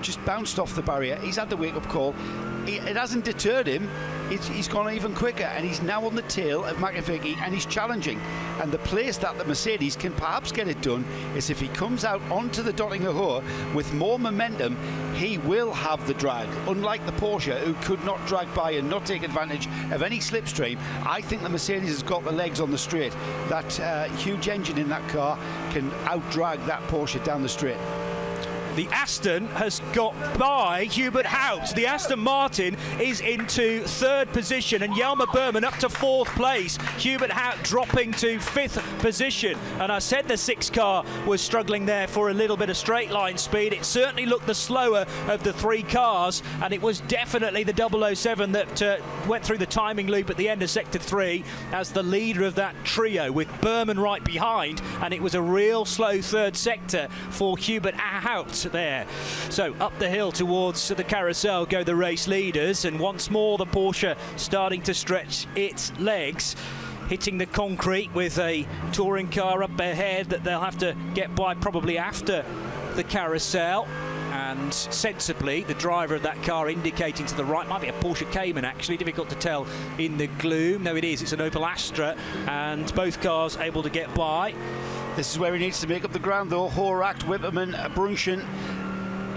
just bounced off the barrier. He's had the wake-up call. It hasn't deterred him. He's gone even quicker, and he's now on the tail of Makowiecki, and he's challenging. And the place that the Mercedes can perhaps get it done is if he comes out onto the Dottinger-Her with more momentum, he will have the drag. Unlike the Porsche, who could not drag by and not take advantage of any slipstream, I think the Mercedes has got the legs on the straight. That huge engine in that car can out-drag that Porsche down the straight. The Aston has got by Hubert Haupt. The Aston Martin is into 3rd position, and Jelmer Berman up to 4th place. Hubert Haupt dropping to 5th position. And I said the 6 car was struggling there for a little bit of straight line speed. It certainly looked the slower of the 3 cars, and it was definitely the 007 that went through the timing loop at the end of Sector 3 as the leader of that trio, with Berman right behind, and it was a real slow 3rd sector for Hubert Haupt there. So up the hill towards the carousel go the race leaders, and once more the Porsche starting to stretch its legs, hitting the concrete with a touring car up ahead that they'll have to get by probably after the carousel. And sensibly, the driver of that car indicating to the right, might be a Porsche Cayman actually, difficult to tell in the gloom. No, it is, it's an Opel Astra, and both cars able to get by. This is where he needs to make up the ground, though. Horacht, Wipperman, Brunchen.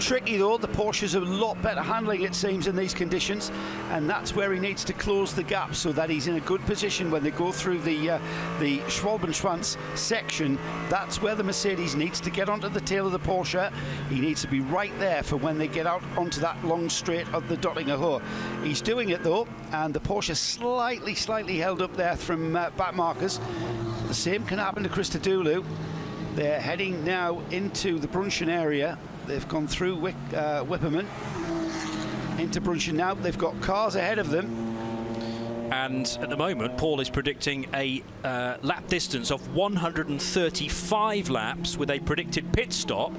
Tricky, though. The Porsche's a lot better handling, it seems, in these conditions, and that's where he needs to close the gap so that he's in a good position when they go through the Schwalbenschwanz section. That's where the Mercedes needs to get onto the tail of the Porsche. He needs to be right there for when they get out onto that long straight of the Dottinger-Her. He's doing it, though, and the Porsche slightly held up there from back markers. The same can happen to Christodoulou. They're heading now into the Brunchen area. They've gone through Wipperman into Brunchen now. They've got cars ahead of them. And at the moment, Paul is predicting a lap distance of 135 laps with a predicted pit stop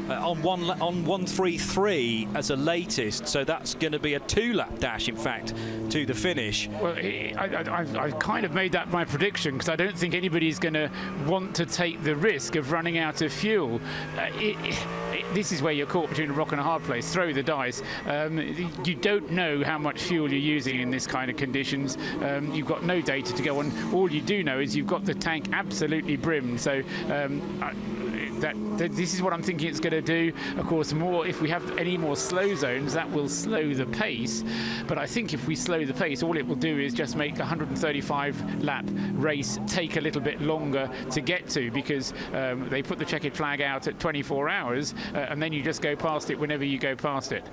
on 133 as a latest. So that's going to be a 2-lap dash, in fact, to the finish. Well, I've kind of made that my prediction, because I don't think anybody's going to want to take the risk of running out of fuel. This is where you're caught between a rock and a hard place. Throw the dice. You don't know how much fuel you're using in this kind of conditions. You've got no data to go on. All you do know is you've got the tank absolutely brimmed. So this is what I'm thinking it's going to do. Of course, if we have any more slow zones, that will slow the pace. But I think if we slow the pace, all it will do is just make a 135 lap race take a little bit longer to get to, because they put the checkered flag out at 24 hours, and then you just go past it whenever you go past it.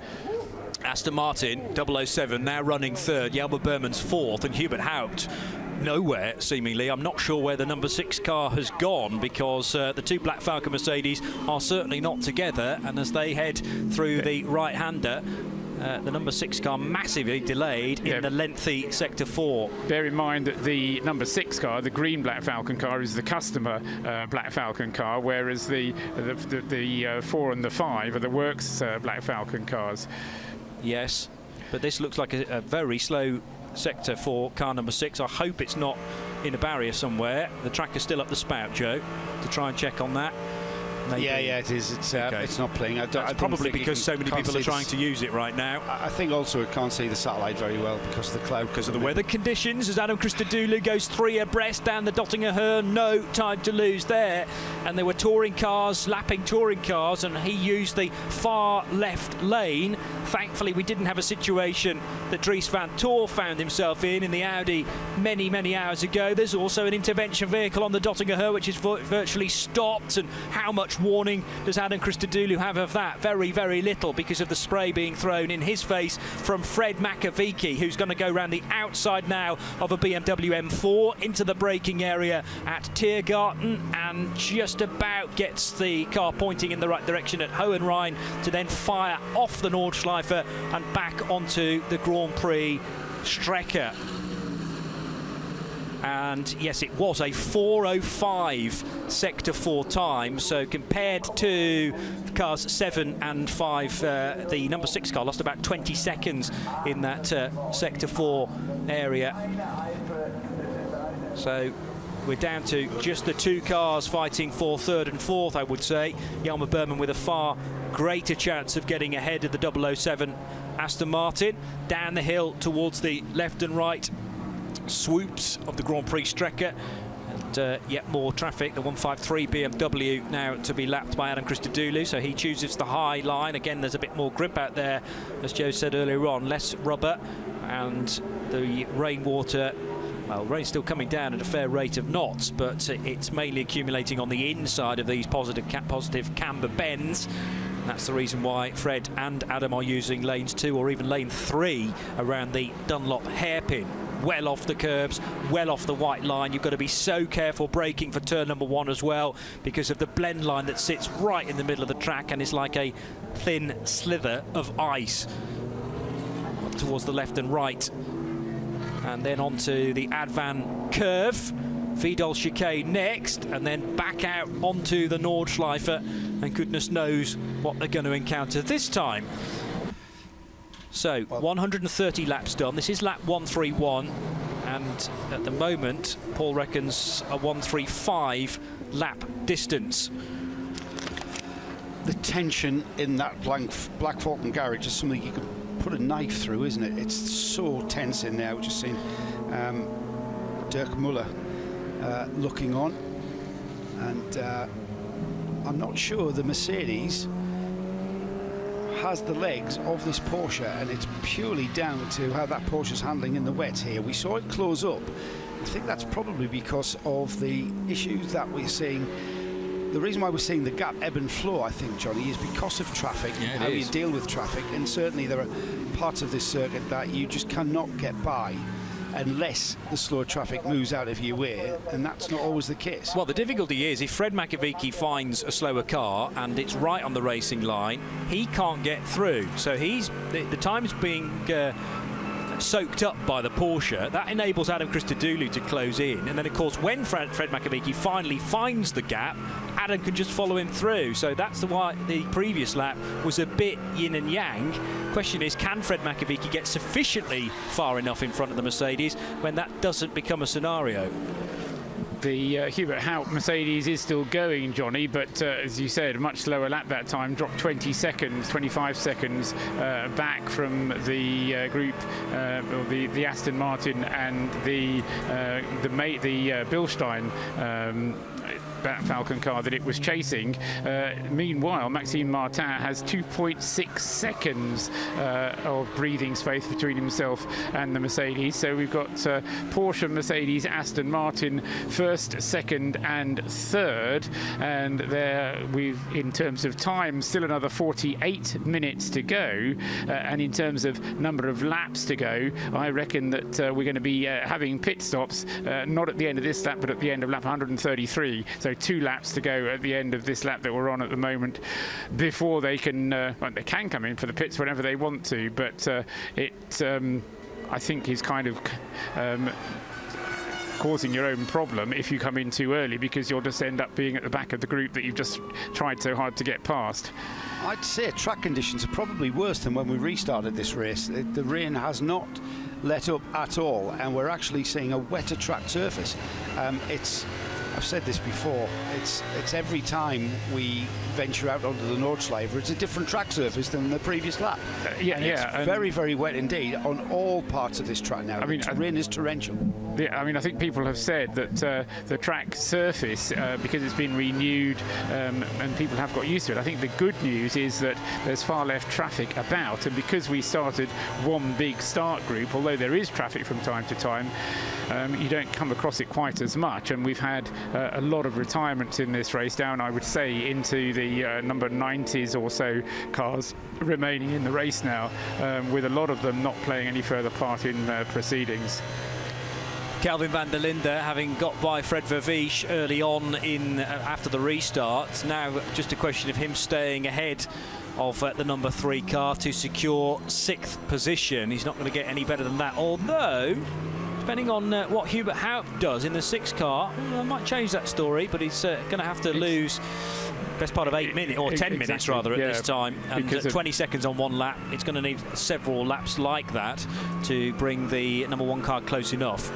Aston Martin 007 now running third, Jelmer Berman's fourth, and Hubert Haupt nowhere seemingly. I'm not sure where the number 6 car has gone, because the two Black Falcon Mercedes are certainly not together, and as they head through the right-hander, the number 6 car massively delayed in the lengthy sector 4. Bear in mind that the number 6 car, the green Black Falcon car, is the customer Black Falcon car, whereas the 4 and the 5 are the works Black Falcon cars. Yes, but this looks like a very slow sector for car number 6. I hope it's not in a barrier somewhere. The track is still up the spout, Joe, to try and check on that. Maybe. Yeah, it is. It's not playing. That's probably because so many people are trying to use it right now. I think also it can't see the satellite very well because of the cloud. Because of the weather conditions, as Adam Christodoulou goes 3 abreast down the Dottinger-Her. No time to lose there. And there were touring cars, lapping touring cars, and he used the far left lane. Thankfully, we didn't have a situation that Dries van Tor found himself in the Audi many, many hours ago. There's also an intervention vehicle on the Dottinger-Her, which is virtually stopped. And how much warning does Adam Christodoulou have of that? Very, very little, because of the spray being thrown in his face from Fred Makowiecki, who's going to go around the outside now of a BMW M4 into the braking area at Tiergarten, and just about gets the car pointing in the right direction at Hohenrhein to then fire off the Nordschleife and back onto the Grand Prix Strecke. And yes, it was a 4:05 sector 4 time, so compared to cars 7 and 5, the number 6 car lost about 20 seconds in that sector 4 area. So we're down to just the 2 cars fighting for 3rd and 4th, I would say. Jelmer Berman with a far greater chance of getting ahead of the 007 Aston Martin. Down the hill towards the left and right swoops of the Grand Prix Strecke, and yet more traffic. The 153 BMW now to be lapped by Adam Christodoulou, so he chooses the high line. Again, there's a bit more grip out there, as Joe said earlier on, less rubber, and the rainwater, well, rain's still coming down at a fair rate of knots, but it's mainly accumulating on the inside of these positive camber bends. That's the reason why Fred and Adam are using lanes 2 or even lane 3 around the Dunlop hairpin. Well off the curbs, well off the white line. You've got to be so careful braking for turn number 1 as well, because of the blend line that sits right in the middle of the track and is like a thin slither of ice up towards the left and right. And then onto the Advan curve, Vidal chicane next, and then back out onto the Nordschleife, and goodness knows what they're going to encounter this time. So 130 laps done. This is lap 131, and at the moment Paul reckons a 135 lap distance. The tension in that Black Falcon garage is something you can put a knife through, isn't it? It's so tense in there. We've just seen Dirk Muller looking on, and I'm not sure the Mercedes has the legs of this Porsche, and it's purely down to how that Porsche's handling in the wet here. We saw it close up. I think that's probably because of the issues that we're seeing. The reason why we're seeing the gap ebb and flow, I think, Johnny, is because of traffic, how you deal with traffic, and certainly there are parts of this circuit that you just cannot get by unless the slow traffic moves out of your way, and that's not always the case. Well, the difficulty is if Fred Makowiecki finds a slower car and it's right on the racing line, he can't get through. So the time's being soaked up by the Porsche. That enables Adam Christodoulou to close in, and then of course when Fred Makowiecki finally finds the gap, Adam can just follow him through. So that's why the previous lap was a bit yin and yang. Question is, can Fred Makowiecki get sufficiently far enough in front of the Mercedes when that doesn't become a scenario? The Hubert Haupt Mercedes is still going, Johnny, but as you said, a much slower lap that time, dropped 20 seconds, 25 seconds back from the group, or the Aston Martin and the Bilstein Black Falcon car that it was chasing. Meanwhile, Maxime Martin has 2.6 seconds of breathing space between himself and the Mercedes. So we've got Porsche, Mercedes, Aston Martin first, second and third, and there we've, in terms of time, still another 48 minutes to go, and in terms of number of laps to go, I reckon that we're going to be having pit stops, not at the end of this lap but at the end of lap 133, so 2 laps to go at the end of this lap that we're on at the moment before they can well, they can come in for the pits whenever they want to, but I think is kind of causing your own problem if you come in too early, because you'll just end up being at the back of the group that you've just tried so hard to get past. I'd say track conditions are probably worse than when we restarted this race. The rain has not let up at all, and we're actually seeing a wetter track surface. I've said this before, it's every time we venture out onto the Nordschleife, it's a different track surface than the previous lap. It's very, very wet indeed on all parts of this track now. I mean, the rain is torrential. Yeah, I mean, I think people have said that the track surface, because it's been renewed and people have got used to it, I think the good news is that there's far less traffic about, and because we started one big start group, although there is traffic from time to time, you don't come across it quite as much, and we've had a lot of retirements in this race, down I would say into the number 90s or so cars remaining in the race now, with a lot of them not playing any further part in proceedings. Kelvin van der Linde having got by Fred Vervies early on in after the restart. Now just a question of him staying ahead of the number 3 car to secure 6th position. He's not going to get any better than that, although depending on what Hubert Haupt does in the 6th car, I might change that story, but he's going to have to lose best part of 8 minutes, or 10 minutes rather, at this time, and 20 seconds on one lap. It's going to need several laps like that to bring the number 1 car close enough.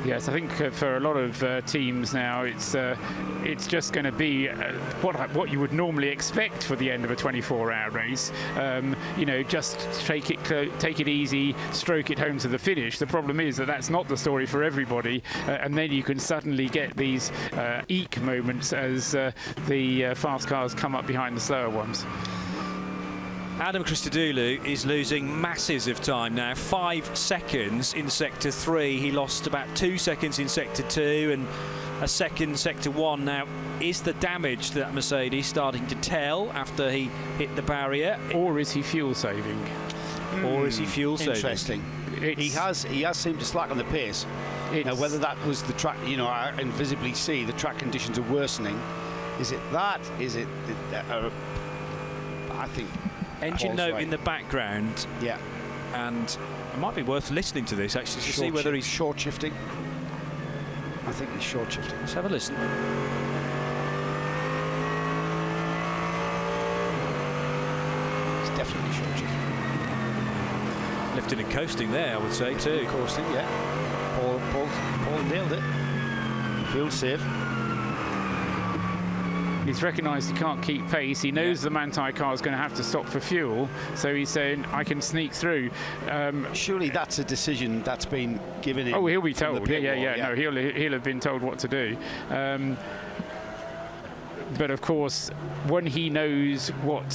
Yes, I think for a lot of teams now, it's just going to be what you would normally expect for the end of a 24-hour race. You know, just take it easy, stroke it home to the finish. The problem is that that's not the story for everybody, and then you can suddenly get these eek moments as the fast cars come up behind the slower ones. Adam Christodoulou is losing masses of time now. 5 seconds in Sector 3. He lost about 2 seconds in Sector 2 and a second Sector 1. Now, is the damage to that Mercedes starting to tell after he hit the barrier? Or is he fuel saving? Or is he fuel saving? Interesting. He has seemed to slacken the pace. Now, whether that was the track, you know, I can visibly see the track conditions are worsening. Is it that? Is it? I think. Engine note in the background. Yeah. And it might be worth listening to this actually to see whether he's short shifting. I think he's short shifting. Let's have a listen. It's definitely short shifting. Lifting and coasting there, I would say, too. Coasting, yeah. Paul nailed it. Field save. He's recognised he can't keep pace. He knows the Manthey car is going to have to stop for fuel, so he's saying, I can sneak through. Surely that's a decision that's been given him. Oh, he'll be told. Yeah. No, he'll have been told what to do. But of course, when he knows what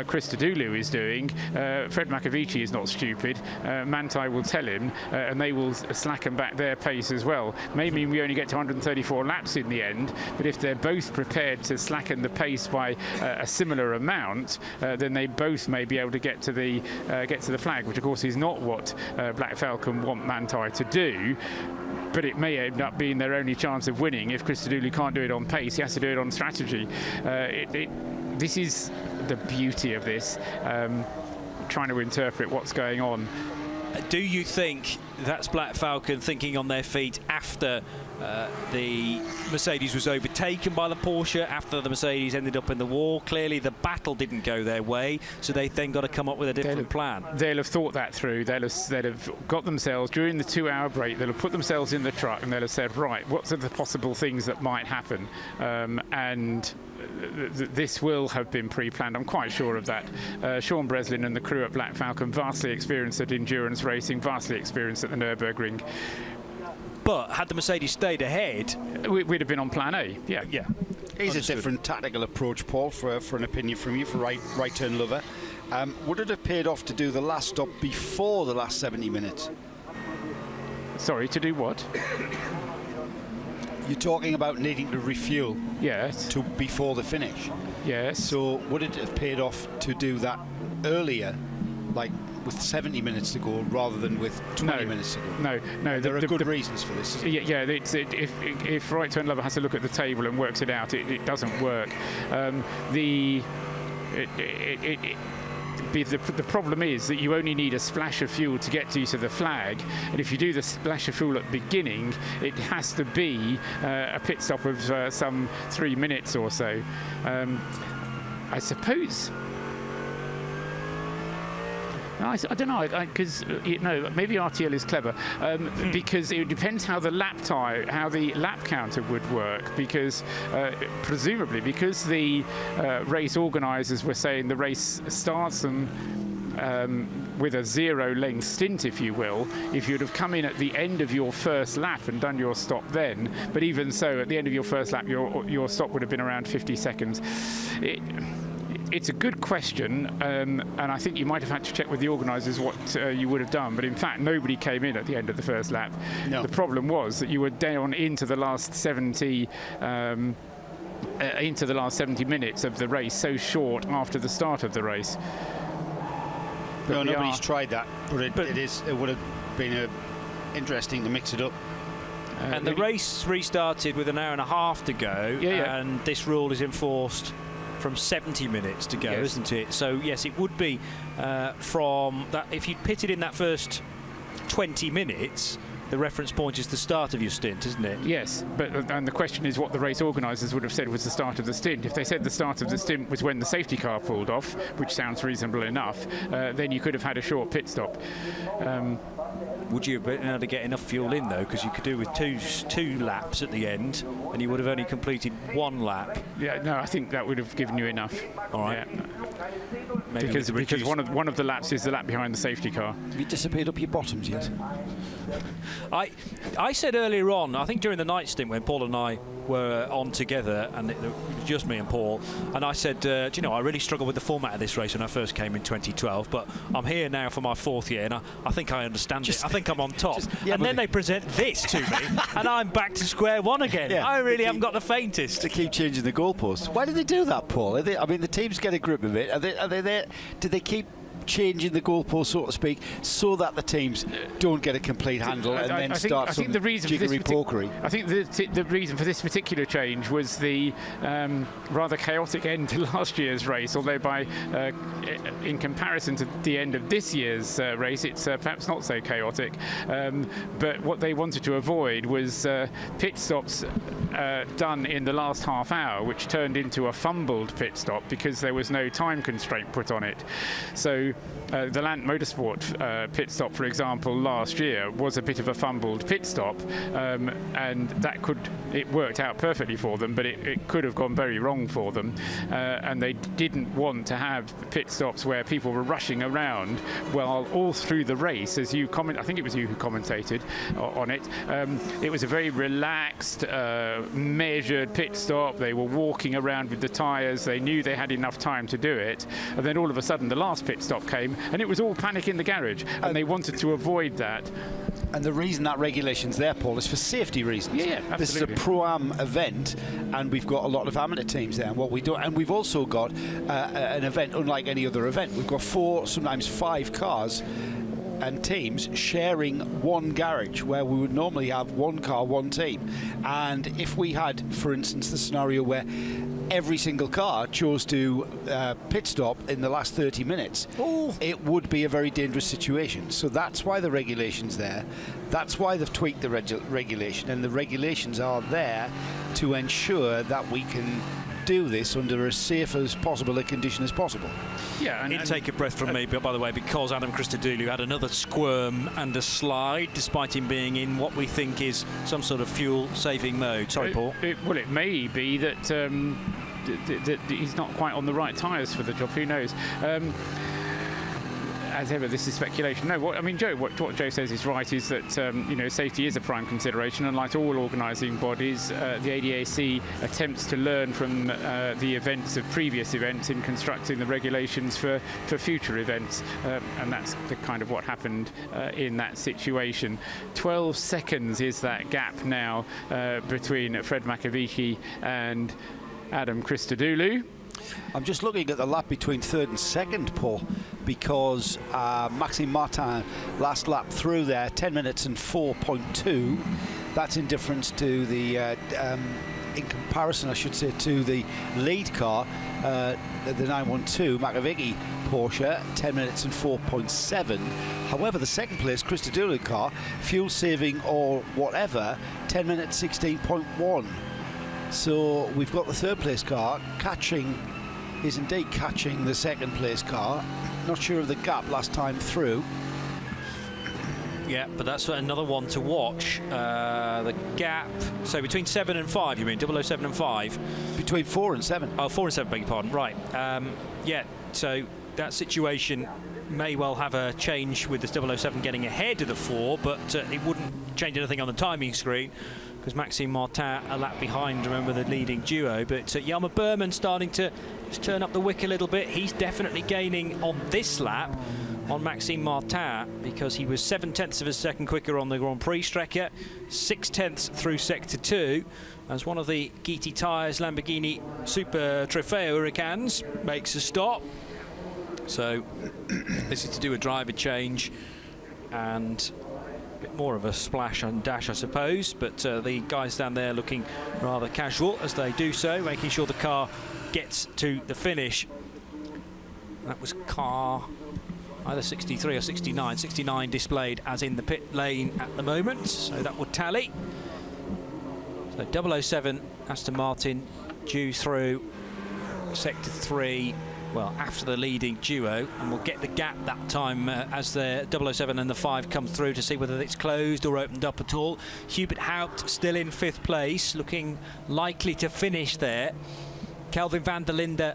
Christodoulou is doing, Fred Makowiecki is not stupid. Manthey will tell him, and they will slacken back their pace as well. Maybe we only get to 134 laps in the end, but if they're both prepared to slacken the pace by a similar amount, then they both may be able to get to the flag, which of course is not what Black Falcon want Manthey to do. But it may end up being their only chance of winning if Christodoulou can't do it on pace. He has to do it on strategy. This is the beauty of this, trying to interpret what's going on. Do you think that's Black Falcon thinking on their feet after the Mercedes was overtaken by the Porsche, after the Mercedes ended up in the wall? Clearly the battle didn't go their way, so they then got to come up with a different plan. They'll have thought that through. They'll have got themselves, during the 2-hour break, they'll have put themselves in the truck and they'll have said, right, what are the possible things that might happen? And this will have been pre-planned. I'm quite sure of that. Sean Breslin and the crew at Black Falcon, vastly experienced at endurance racing, vastly experienced at the Nürburgring. But had the Mercedes stayed ahead, we'd have been on plan A. Yeah. Here's a different tactical approach, Paul, for an opinion from you, for right turn lover. Would it have paid off to do the last stop before the last 70 minutes? Sorry, to do what? You're talking about needing to refuel. Yes. To before the finish. Yes. So would it have paid off to do that earlier, like with 70 minutes to go, rather than with 20 minutes to go? No. There are good reasons for this. Yeah. If right turn lover has to look at the table and works it out, it doesn't work. The problem is that you only need a splash of fuel to get to the flag, and if you do the splash of fuel at the beginning, it has to be a pit stop of some 3 minutes or so. I suppose. I don't know, because maybe RTL is clever, because it depends how the lap counter would work. Because presumably, because the race organisers were saying the race starts with a 0-length stint, if you will, if you'd have come in at the end of your first lap and done your stop then, but even so, at the end of your first lap, your stop would have been around 50 seconds. It's a good question, and I think you might have had to check with the organisers what you would have done, but in fact nobody came in at the end of the first lap. No. The problem was that you were down into the last 70 minutes of the race, so short after the start of the race. But no, nobody's tried that, but it would have been interesting to mix it up. And the race restarted with an hour and a half to go, and this rule is enforced from 70 minutes to go, isn't it? So yes, it would be from that. If you'd pitted in that first 20 minutes, the reference point is the start of your stint, isn't it? Yes, and the question is what the race organisers would have said was the start of the stint. If they said the start of the stint was when the safety car pulled off, which sounds reasonable enough, then you could have had a short pit stop. Would you have been able to get enough fuel in, though? Because you could do with two laps at the end, and you would have only completed one lap. Yeah, no, I think that would have given you enough. All right. Yeah. Because one of the laps is the lap behind the safety car. Have you disappeared up your bottoms yet? I said earlier on, I think during the night stint when Paul and I were on together, and it was just me and Paul, and I said, do you know, I really struggled with the format of this race when I first came in 2012, but I'm here now for my 4th year, and I think I understand it. I think I'm on top. And then they present this to me, and I'm back to square one again. Yeah, I really haven't got the faintest. To keep changing the goalposts. Why do they do that, Paul? I mean, the teams get a grip of it. Are they there? Do they keep changing the goalpost, so to speak, so that the teams don't get a complete handle and then start some jiggery-pokery? I think the reason for this particular change was the rather chaotic end to last year's race, although in comparison to the end of this year's race, it's perhaps not so chaotic. But what they wanted to avoid was pit stops done in the last half hour, which turned into a fumbled pit stop because there was no time constraint put on it. So the Land Motorsport pit stop, for example, last year was a bit of a fumbled pit stop, and it worked out perfectly for them, but it could have gone very wrong for them, and they didn't want to have pit stops where people were rushing around while all through the race, as you comment. I think it was you who commentated on it. It was a very relaxed, measured pit stop. They were walking around with the tyres. They knew they had enough time to do it, and then all of a sudden the last pit stop came, and it was all panic in the garage, and they wanted to avoid that. And the reason that regulation's there, Paul, is for safety reasons. Yeah, absolutely. This is a pro-am event, and we've got a lot of amateur teams there. And we've also got an event unlike any other event. We've got 4, sometimes 5 cars and teams sharing one garage, where we would normally have one car, one team. And if we had, for instance, the scenario where every single car chose to pit stop in the last 30 minutes, it would be a very dangerous situation. So that's why the regulation's there. That's why they've tweaked the regulation, and the regulations are there to ensure that we can do this under as safe as possible a condition as possible. Yeah, and take a breath from me, but by the way, because Adam Christodoulou had another squirm and a slide, despite him being in what we think is some sort of fuel-saving mode. Sorry, Paul. It may be that he's not quite on the right tyres for the job. Who knows? as ever, this is speculation. No, what Joe says is right, is that safety is a prime consideration, and like all organising bodies, the ADAC attempts to learn from the events of previous events in constructing the regulations for future events, and that's the kind of what happened in that situation. 12 seconds is that gap now between Fred Makowiecki and Adam Christodoulou. I'm just looking at the lap between third and second, Paul, because Maxime Martin last lap through there, 10 minutes and 4.2. That's in difference to the, in comparison, I should say, to the lead car, the 912 Makowiecki Porsche, 10 minutes and 4.7. However, the second place Christodoulou car, fuel saving or whatever, 10 minutes 16.1. So we've got the third place car is indeed catching the second place car. Not sure of the gap last time through. Yeah, but that's another one to watch. The gap, so between 7 and 5, you mean, 007 and 5? Between 4 and 7. Oh, 4 and 7, beg your pardon, right. Yeah, so that situation may well have a change with the 007 getting ahead of the 4, but it wouldn't change anything on the timing screen, because Maxime Martin a lap behind, remember, the leading duo. But Jelmer Berman starting to just turn up the wick a little bit. He's definitely gaining on this lap on Maxime Martin, because he was 7/10 of a second quicker on the Grand Prix Strecke, 6/10 through Sector 2, as one of the GT Tyres Lamborghini Super Trofeo Hurricanes makes a stop. So this is to do a driver change and a bit more of a splash and dash, I suppose, but the guys down there looking rather casual as they do so, making sure the car gets to the finish. That was car either 63 or 69. 69 displayed as in the pit lane at the moment, so that would tally. So 007 Aston Martin due through Sector 3, well, after the leading duo, and we'll get the gap that time as the 007 and the 5 come through to see whether it's closed or opened up at all. Hubert Haupt still in 5th place, looking likely to finish there. Kelvin van der Linde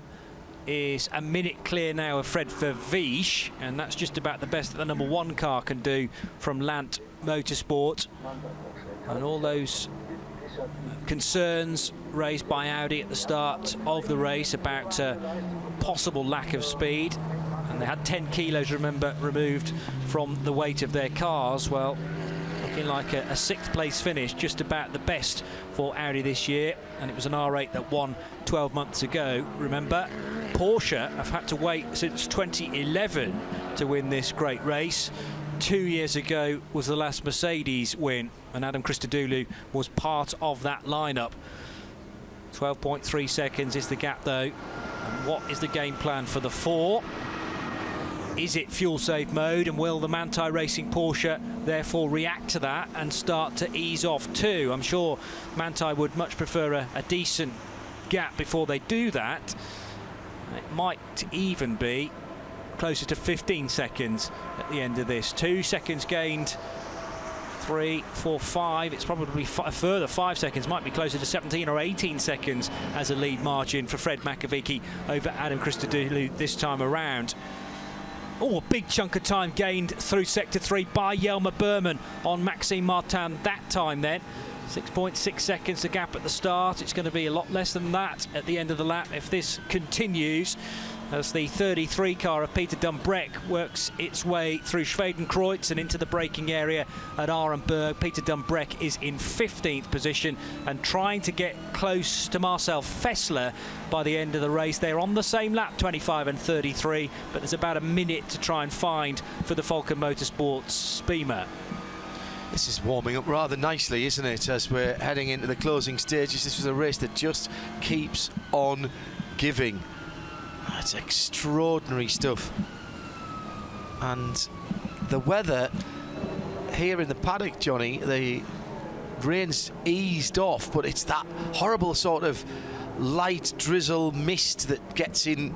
is a minute clear now of Fred Vervies, and that's just about the best that the number 1 car can do from Lant Motorsport. And all those concerns raised by Audi at the start of the race about possible lack of speed, and they had 10 kilos, remember, removed from the weight of their cars. Well, looking like a 6th place finish, just about the best for Audi this year, and it was an R8 that won 12 months ago. Remember, Porsche have had to wait since 2011 to win this great race. 2 years ago was the last Mercedes win, and Adam Christodoulou was part of that lineup. 12.3 seconds is the gap, though. And what is the game plan for the 4? Is it fuel save mode, and will the Manthey Racing Porsche therefore react to that and start to ease off too? I'm sure Manthey would much prefer a decent gap before they do that. It might even be closer to 15 seconds at the end of this. 2 seconds gained, 3, 4, 5. It's probably a further 5 seconds, might be closer to 17 or 18 seconds as a lead margin for Fred Makowiecki over Adam Christodoulou this time around. Oh, a big chunk of time gained through Sector 3 by Jelmer Berman on Maxime Martin that time then. 6.6 seconds the gap at the start. It's going to be a lot less than that at the end of the lap if this continues, as the 33 car of Peter Dumbreck works its way through Schwedenkreuz and into the braking area at Arenberg. Peter Dumbreck is in 15th position and trying to get close to Marcel Fessler by the end of the race. They're on the same lap, 25 and 33, but there's about a minute to try and find for the Falcon Motorsports Beamer. This is warming up rather nicely, isn't it, as we're heading into the closing stages. This was a race that just keeps on giving. That's extraordinary stuff. And the weather here in the paddock, Johnny, the rain's eased off, but it's that horrible sort of light drizzle mist that gets in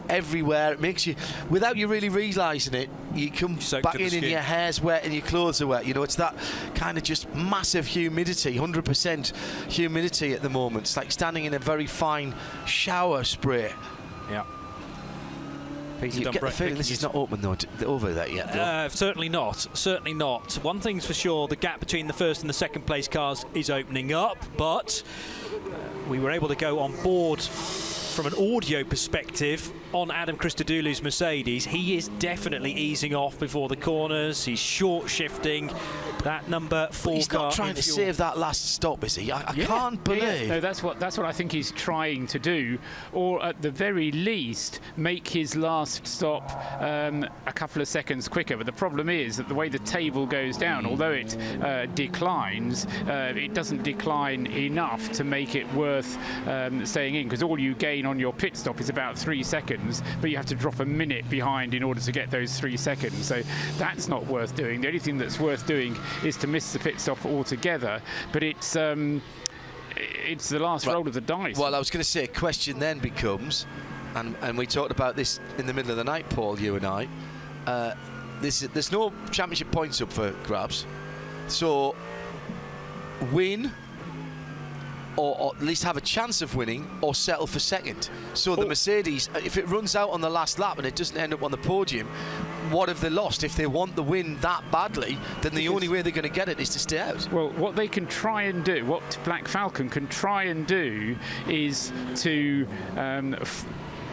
everywhere. It makes you, without you really realising it, you come back in and your hair's wet and your clothes are wet. You know, it's that kind of just massive humidity, 100% humidity at the moment. It's like standing in a very fine shower spray. Yeah. Peter You get the feeling this is not open though, over that yet. Certainly not. Certainly not. One thing's for sure: the gap between the first and the second place cars is opening up. But we were able to go on board from an audio perspective on Adam Christodoulou's Mercedes. He is definitely easing off before the corners. He's short shifting. That number 4 he's car. Not trying to save that last stop, is he? I can't believe. Yeah. No, that's what I think he's trying to do, or at the very least make his last stop a couple of seconds quicker. But the problem is that the way the table goes down, although it declines, it doesn't decline enough to make it worth staying in, because all you gain on your pit stop is about 3 seconds, but you have to drop a minute behind in order to get those 3 seconds. So that's not worth doing. The only thing that's worth doing is to miss the pit stop altogether, but it's the last roll of the dice. Well, I was going to say, a question then becomes, and we talked about this in the middle of the night, Paul, you and I, there's no championship points up for grabs, so win, or at least have a chance of winning, or settle for second. So the Mercedes, if it runs out on the last lap and it doesn't end up on the podium, what have they lost? If they want the win that badly, then the only way they're going to get it is to stay out. Well, what they can try and do, what Black Falcon can try and do, is to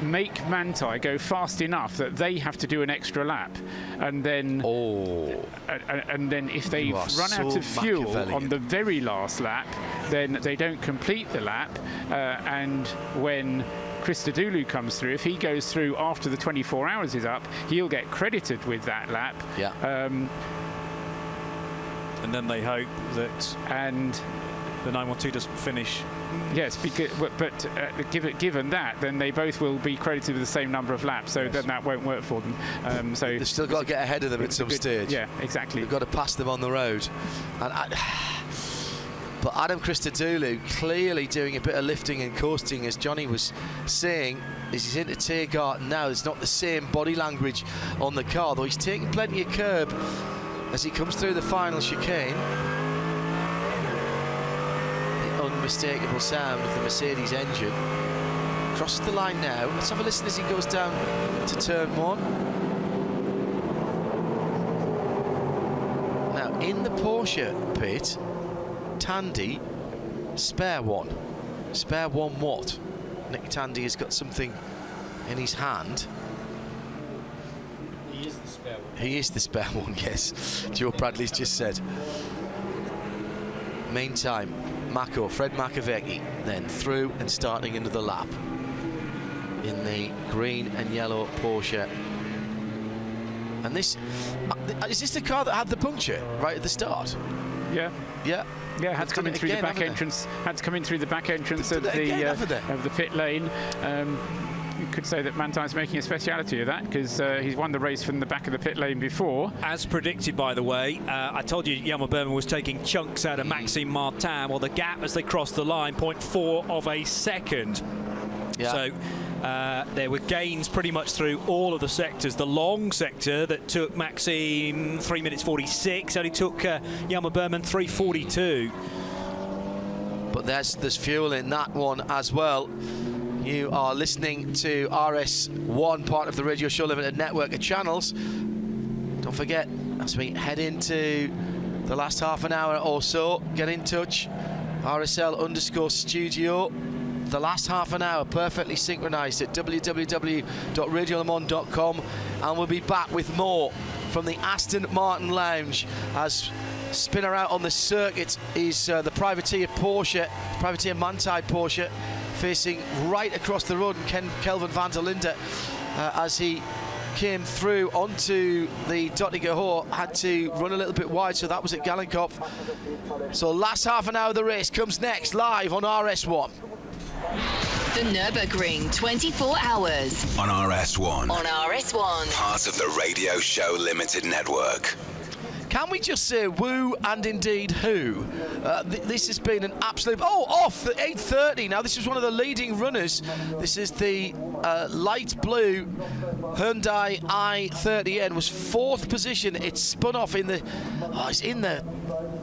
make Manthey go fast enough that they have to do an extra lap, and then and then if they run out of fuel on the very last lap, then they don't complete the lap, and when Christodoulou comes through, if he goes through after the 24 hours is up, he'll get credited with that lap. Yeah. And then they hope that the 912 doesn't finish. Yes, because, but given that, then they both will be credited with the same number of laps, so then that won't work for them. So they've still got to get ahead of them at some stage. Yeah, exactly. They've got to pass them on the road. But Adam Christodoulou clearly doing a bit of lifting and coasting, as Johnny was saying, as he's into Tiergarten now. It's not the same body language on the car, though he's taking plenty of curb as he comes through the final chicane. The unmistakable sound of the Mercedes engine. Crosses the line now. Let's have a listen as he goes down to turn 1. Now, in the Porsche pit, Tandy, spare one. Spare one what? Nick Tandy has got something in his hand. He is the spare one. He is the spare one, yes. Joe Bradley's just said. Meantime, Fred Makowiecki, then through and starting into the lap in the green and yellow Porsche. And this, is this the car that had the puncture right at the start? Yeah. Yeah. Yeah, had to come in through the back entrance. Had to come in through the back entrance of the pit lane. You could say that Manthey's making a speciality of that, because he's won the race from the back of the pit lane before. As predicted, by the way. I told you Jelmer Berman was taking chunks out of Maxime Martin. Well, the gap as they crossed the line, 0.4 of a second. Yeah. So there were gains pretty much through all of the sectors. The long sector that took Maxime 3 minutes 46 only took Jelmer Berman 3:42. But there's fuel in that one as well. You are listening to RS1, part of the Radio Show Limited network of channels. Don't forget, as we head into the last half an hour or so, get in touch. RSL_studio. The last half an hour perfectly synchronized at www.radiolemans.com, and we'll be back with more from the Aston Martin Lounge as spinner out on the circuit is the Privateer Manthey Porsche, facing right across the road, and Kelvin van der Linde, as he came through onto the Dottinger had to run a little bit wide, so that was at Gallenkopf. So last half an hour of the race comes next, live on RS1. The Nürburgring 24 hours. On RS1. On RS1. Part of the Radio Show Limited network. Can we just say woo and indeed who? This has been an absolute... off at 8:30. Now, this was one of the leading runners. This is the light blue Hyundai i30N. Was 4th position. It spun off in the... it's in the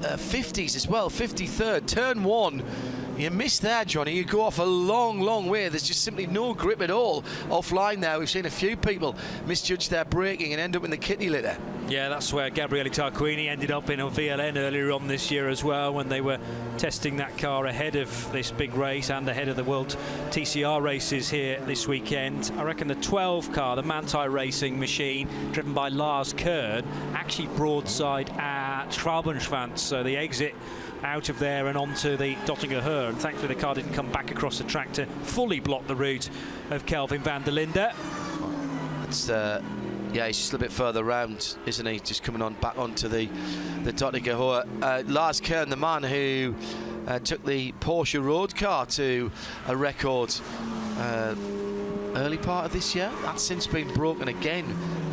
50s as well, 53rd. Turn 1. You missed there, Johnny. You go off a long, long way. There's just simply no grip at all offline now. We've seen a few people misjudge their braking and end up in the kitty litter. Yeah, that's where Gabriele Tarquini ended up in a VLN earlier on this year as well, when they were testing that car ahead of this big race and ahead of the World TCR races here this weekend. I reckon the 12 car, the Manthey racing machine, driven by Lars Kern, actually broadside at Schwalbenschwanz, so the exit out of there and onto the Dottinger Höhe, and thankfully the car didn't come back across the track to fully block the route of Kelvin van der Linde. It's yeah, he's just a little bit further round, isn't he? Just coming on back onto the Dottinger Höhe. Lars Kern, the man who took the Porsche road car to a record early part of this year. That's since been broken again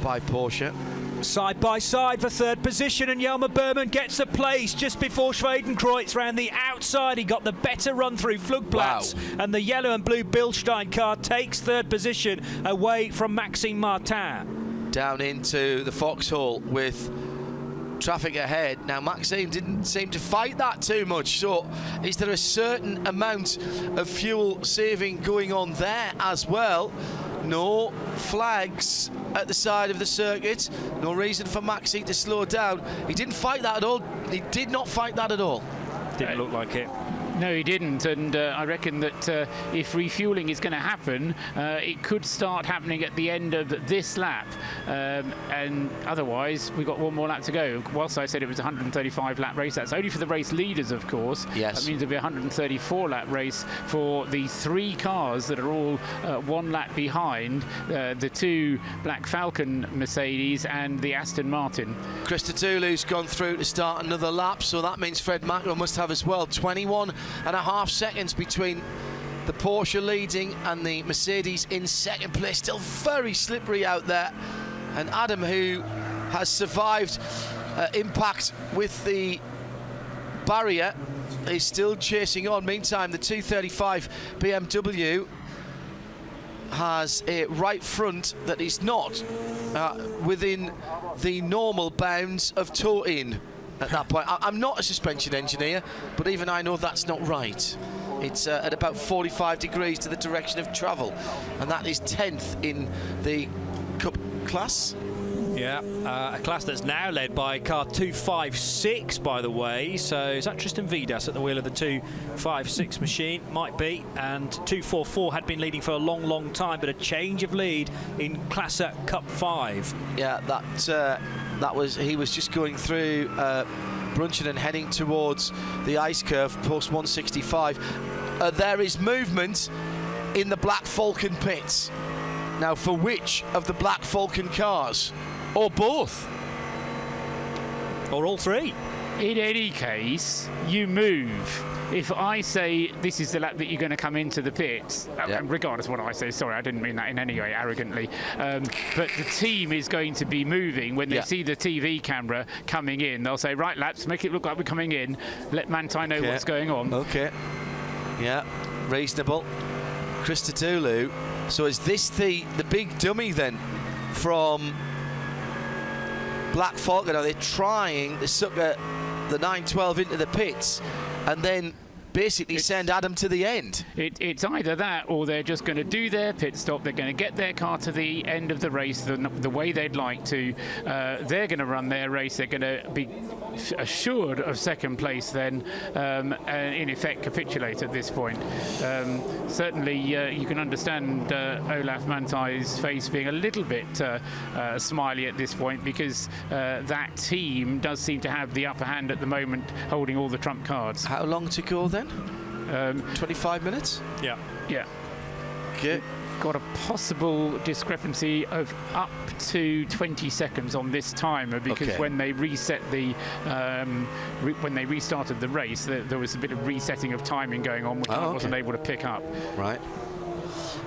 by Porsche. Side by side for third position, and Jelmer Berman gets a place just before Schwedenkreuz round the outside. He got the better run through Flugplatz, and the yellow and blue Bilstein car takes third position away from Maxime Martin. Down into the foxhole with traffic ahead. Now Maxime didn't seem to fight that too much, so is there a certain amount of fuel saving going on there as well? No flags at the side of the circuit. No reason for Maxi to slow down. He didn't fight that at all. He did not fight that at all. Didn't look like it. No, he didn't, and I reckon that if refuelling is going to happen, it could start happening at the end of this lap, and otherwise we've got one more lap to go. Whilst I said it was a 135 lap race, that's only for the race leaders, of course. Yes. That means it'll be a 134 lap race for the three cars that are all one lap behind the two black Falcon Mercedes and the Aston Martin. Christodoulou's gone through to start another lap, so that means Fred Macro must have as well. 21.5 seconds between the Porsche leading and the Mercedes in second place. Still very slippery out there, and Adam, who has survived impact with the barrier, is still chasing on. Meantime, the 235 BMW has a right front that is not within the normal bounds of toe-in. At that point, I'm not a suspension engineer, but even I know that's not right. It's at about 45 degrees to the direction of travel, and that is 10th in the Cup class. Yeah, a class that's now led by car 256, by the way. So is that Tristan Vidas at the wheel of the 256 machine? Might be. And 244 had been leading for a long, long time, but a change of lead in Classe Cup 5. Yeah, that was, he was just going through Brunchen and heading towards the ice curve post 165. There is movement in the Black Falcon pits. Now, for which of the Black Falcon cars? Or both? Or all three? In any case, you move. If I say this is the lap that you're going to come into the pits, regardless of what I say, sorry, I didn't mean that in any way arrogantly, but the team is going to be moving when they see the TV camera coming in. They'll say, right, laps, make it look like we're coming in. Let Manthey know what's going on. Okay. Yeah, reasonable. Christodoulou. So is this the big dummy then from Black Falcon? Are they trying to sucker the 912 into the pits and then basically send Adam to the end? It's either that, or they're just going to do their pit stop. They're going to get their car to the end of the race the way they'd like to. They're going to run their race. They're going to be assured of second place then, and in effect capitulate at this point. Certainly you can understand Olaf Manthey's face being a little bit smiley at this point, because that team does seem to have the upper hand at the moment, holding all the trump cards. How long to go then? 25 minutes? Yeah. Yeah. Okay. Got a possible discrepancy of up to 20 seconds on this timer, because when they reset the when they restarted the race, there was a bit of resetting of timing going on, which I wasn't able to pick up. Right.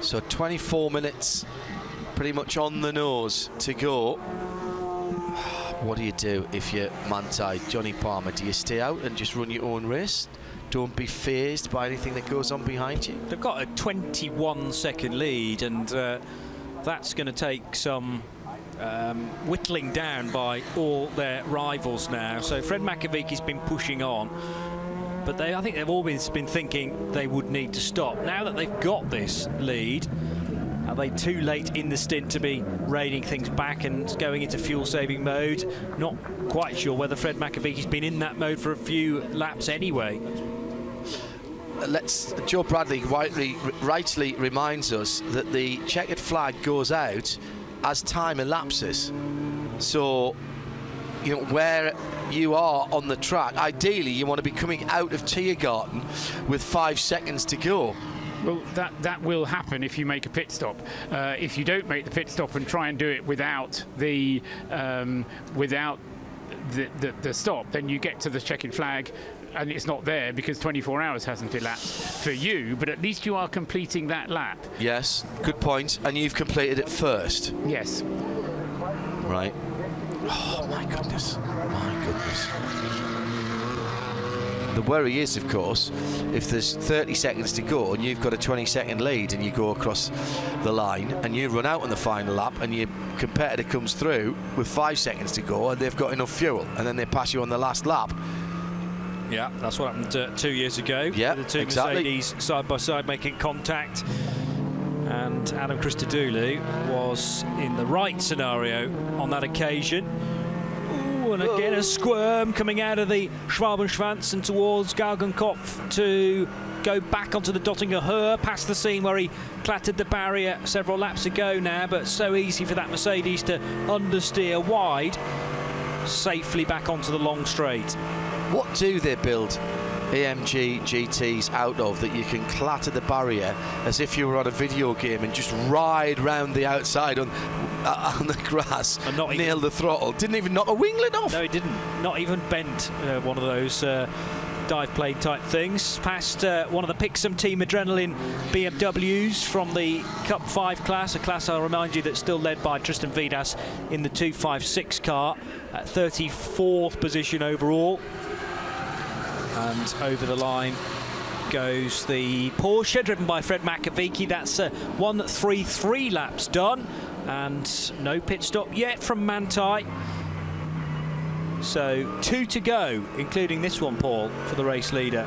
So 24 minutes, pretty much on the nose to go. What do you do if you're Manthey, Johnny Palmer? Do you stay out and just run your own race? Don't be fazed by anything that goes on behind you? They've got a 21-second lead, and that's going to take some whittling down by all their rivals now. So Fred Makowiecki's been pushing on. but I think they've always been thinking they would need to stop. Now that they've got this lead, are they too late in the stint to be reining things back and going into fuel-saving mode? Not quite sure whether Fred Makowiecki's been in that mode for a few laps anyway. Joe Bradley rightly reminds us that the checkered flag goes out as time elapses. So, you know, where you are on the track, ideally you want to be coming out of Tiergarten with 5 seconds to go. Well, that will happen if you make a pit stop. If you don't make the pit stop and try and do it without the stop, then you get to the checkered flag and it's not there because 24 hours hasn't elapsed for you, but at least you are completing that lap. Yes, good point. And you've completed it first. Yes. Right. Oh, my goodness. My goodness. The worry is, of course, if there's 30 seconds to go and you've got a 20-second lead and you go across the line and you run out on the final lap and your competitor comes through with 5 seconds to go and they've got enough fuel and then they pass you on the last lap. Yeah, that's what happened 2 years ago. Yeah, the two exactly. Mercedes side by side making contact, and Adam Christodoulou was in the right scenario on that occasion. Ooh, and again a squirm coming out of the Schwabenschwanz and towards Galgenkopf to go back onto the Dottinger Höhe, past the scene where he clattered the barrier several laps ago now, but so easy for that Mercedes to understeer wide, safely back onto the long straight. What do they build AMG GTs out of that you can clatter the barrier as if you were on a video game and just ride round the outside on the grass and not nail the throttle? Didn't even knock a winglet off. No, he didn't. Not even bent one of those dive plane type things. Past one of the Pixum Team Adrenaline BMWs from the Cup 5 class, a class, I'll remind you, that's still led by Tristan Vidas in the 256 car, at 34th position overall. And over the line goes the Porsche, driven by Fred Makowiecki. That's 1:33 laps done, and no pit stop yet from Manthey. So 2 to go, including this one, Paul, for the race leader.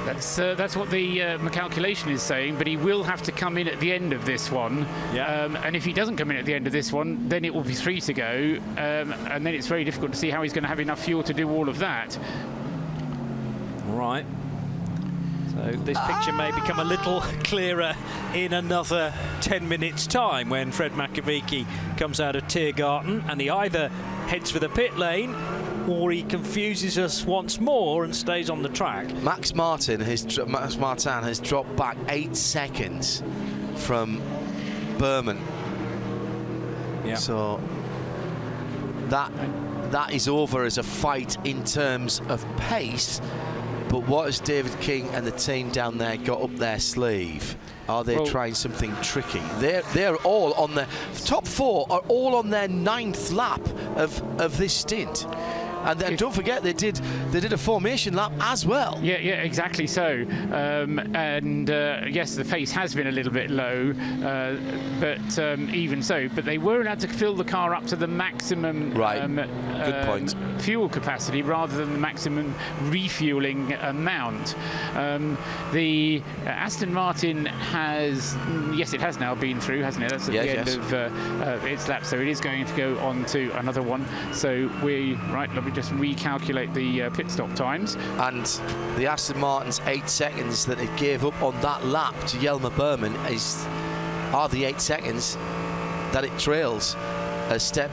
That's what the calculation is saying, but he will have to come in at the end of this one. Yeah. And if he doesn't come in at the end of this one, then it will be 3 to go, and then it's very difficult to see how he's going to have enough fuel to do all of that. Right. So this picture may become a little clearer in another 10 minutes' time when Fred Makowiecki comes out of Tiergarten and he either heads for the pit lane or he confuses us once more and stays on the track. Max Martin has dropped back 8 seconds from Berman. Yeah. So that is over as a fight in terms of pace. But what has David King and the team down there got up their sleeve? Are they trying something tricky? They're all on the top 4 are all on their 9th lap of this stint. And then don't forget they did a formation lap as well. Yeah, exactly so. Yes, the pace has been a little bit low, but even so, but they were allowed to fill the car up to the maximum Good point. fuel capacity rather than the maximum refueling amount. The Aston Martin has, yes, it has now been through, hasn't it? That's at the end of its lap, so it is going to go on to another one. So let me just recalculate the pit stop times. And the Aston Martin's 8 seconds that it gave up on that lap to Jelmer Berman are the 8 seconds that it trails a step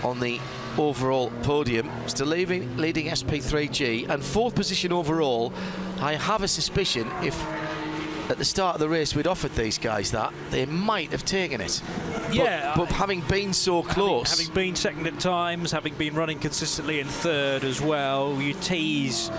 on the overall podium. Still leading SP3G and 4th position overall. I have a suspicion if at the start of the race we'd offered these guys that, they might have taken it. Yeah, but having been so close, having been second at times, having been running consistently in 3rd as well, you tease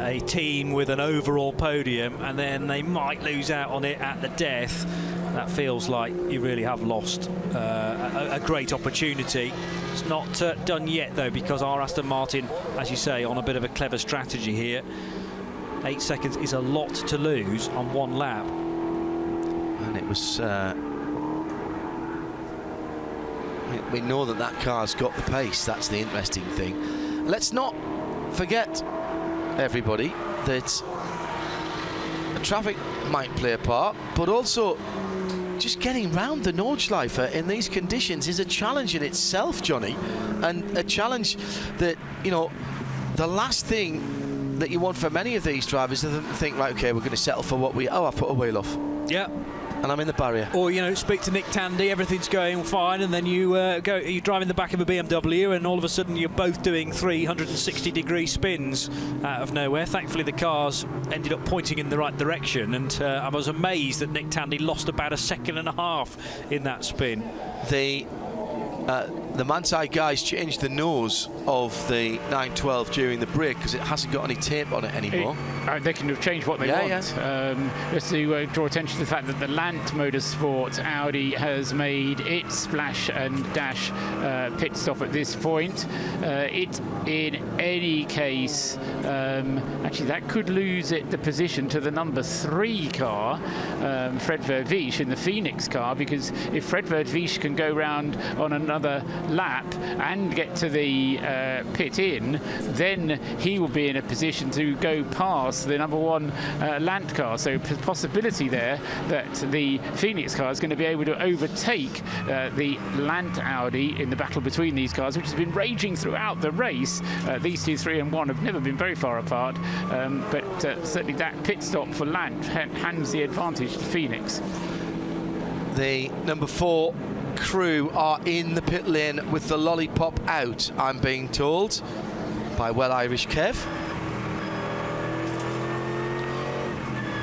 a team with an overall podium and then they might lose out on it at the death. That feels like you really have lost a great opportunity. It's not done yet though, because our Aston Martin, as you say, on a bit of a clever strategy here. 8 seconds is a lot to lose on one lap. And it was we know that car's got the pace. That's the interesting thing. Let's not forget everybody that traffic might play a part, but also just getting round the Nordschleife in these conditions is a challenge in itself, Johnny, and a challenge that, you know, the last thing that you want from any of these drivers is to think, right, okay, we're going to settle for what I put a wheel off. Yeah. And I'm in the barrier. Or, you know, speak to Nick Tandy, everything's going fine, and then you drive in the back of a BMW, and all of a sudden you're both doing 360-degree spins out of nowhere. Thankfully, the cars ended up pointing in the right direction, and I was amazed that Nick Tandy lost about a second and a half in that spin. The Manthey guys changed the nose of the 912 during the break because it hasn't got any tape on it anymore. They can have changed what they want. Just to draw attention to the fact that the Lant Motorsports Audi has made its splash and dash pit stop at this point. It, in any case, actually that could lose it the position to the number 3 car, Fred Vervisch in the Phoenix car, because if Fred Vervisch can go round on another lap and get to the pit in, then he will be in a position to go past the number 1 Lant car. So possibility there that the Phoenix car is going to be able to overtake the Lant Audi in the battle between these cars, which has been raging throughout the race. These two, 3 and 1, have never been very far apart, but certainly that pit stop for Lant hands the advantage to Phoenix. The number 4 crew are in the pit lane with the lollipop out, I'm being told, by Well Irish Kev.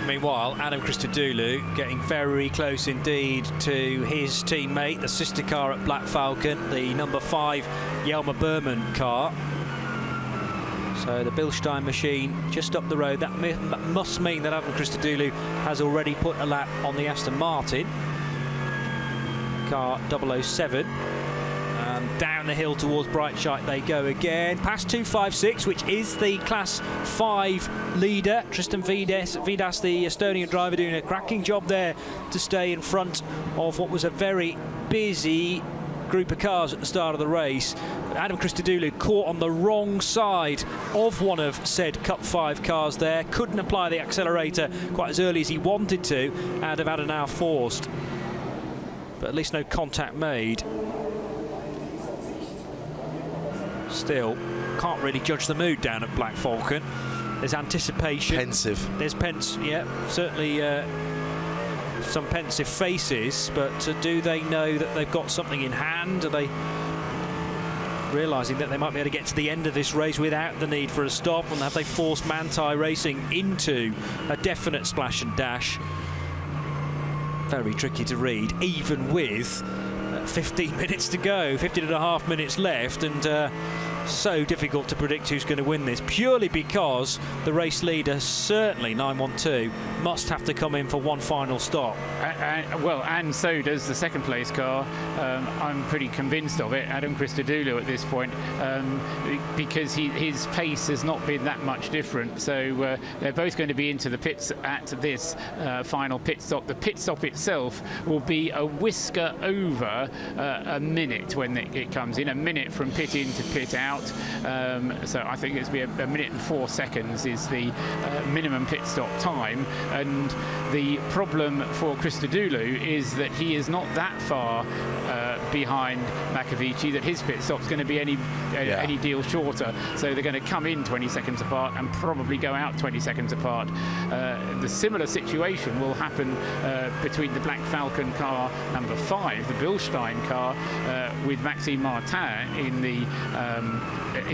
Meanwhile, Adam Christodoulou getting very close indeed to his teammate, the sister car at Black Falcon, the number 5 Jelmer Berman car. So the Bilstein machine just up the road. That must mean that Adam Christodoulou has already put a lap on the Aston Martin car 007, and down the hill towards Breitscheid they go again, past 256, which is the Class 5 leader. Tristan Vidas, the Estonian driver, doing a cracking job there to stay in front of what was a very busy group of cars at the start of the race. But Adam Christodoulou caught on the wrong side of one of said Cup 5 cars there, couldn't apply the accelerator quite as early as he wanted to, and have had an hour forced. But at least no contact made. Still, can't really judge the mood down at Black Falcon. There's anticipation. Pensive. There's certainly some pensive faces, but do they know that they've got something in hand? Are they realising that they might be able to get to the end of this race without the need for a stop? And have they forced Manthey Racing into a definite splash and dash? Very tricky to read, even with 15 minutes to go, 15 and a half minutes left, and so difficult to predict who's going to win this, purely because the race leader, certainly 912, must have to come in for one final stop. And so does the second place car. I'm pretty convinced of it, Adam Christodoulou at this point, because his pace has not been that much different. So they're both going to be into the pits at this final pit stop. The pit stop itself will be a whisker over a minute when it comes in, a minute from pit in to pit out. So I think it's be a minute and 4 seconds is the minimum pit stop time. And the problem for Christodoulou is that he is not that far behind Makowiecki, that his pit stop's going to be any deal shorter. So they're going to come in 20 seconds apart and probably go out 20 seconds apart. The similar situation will happen between the Black Falcon car number 5, the Bilstein car, with Maxime Martin in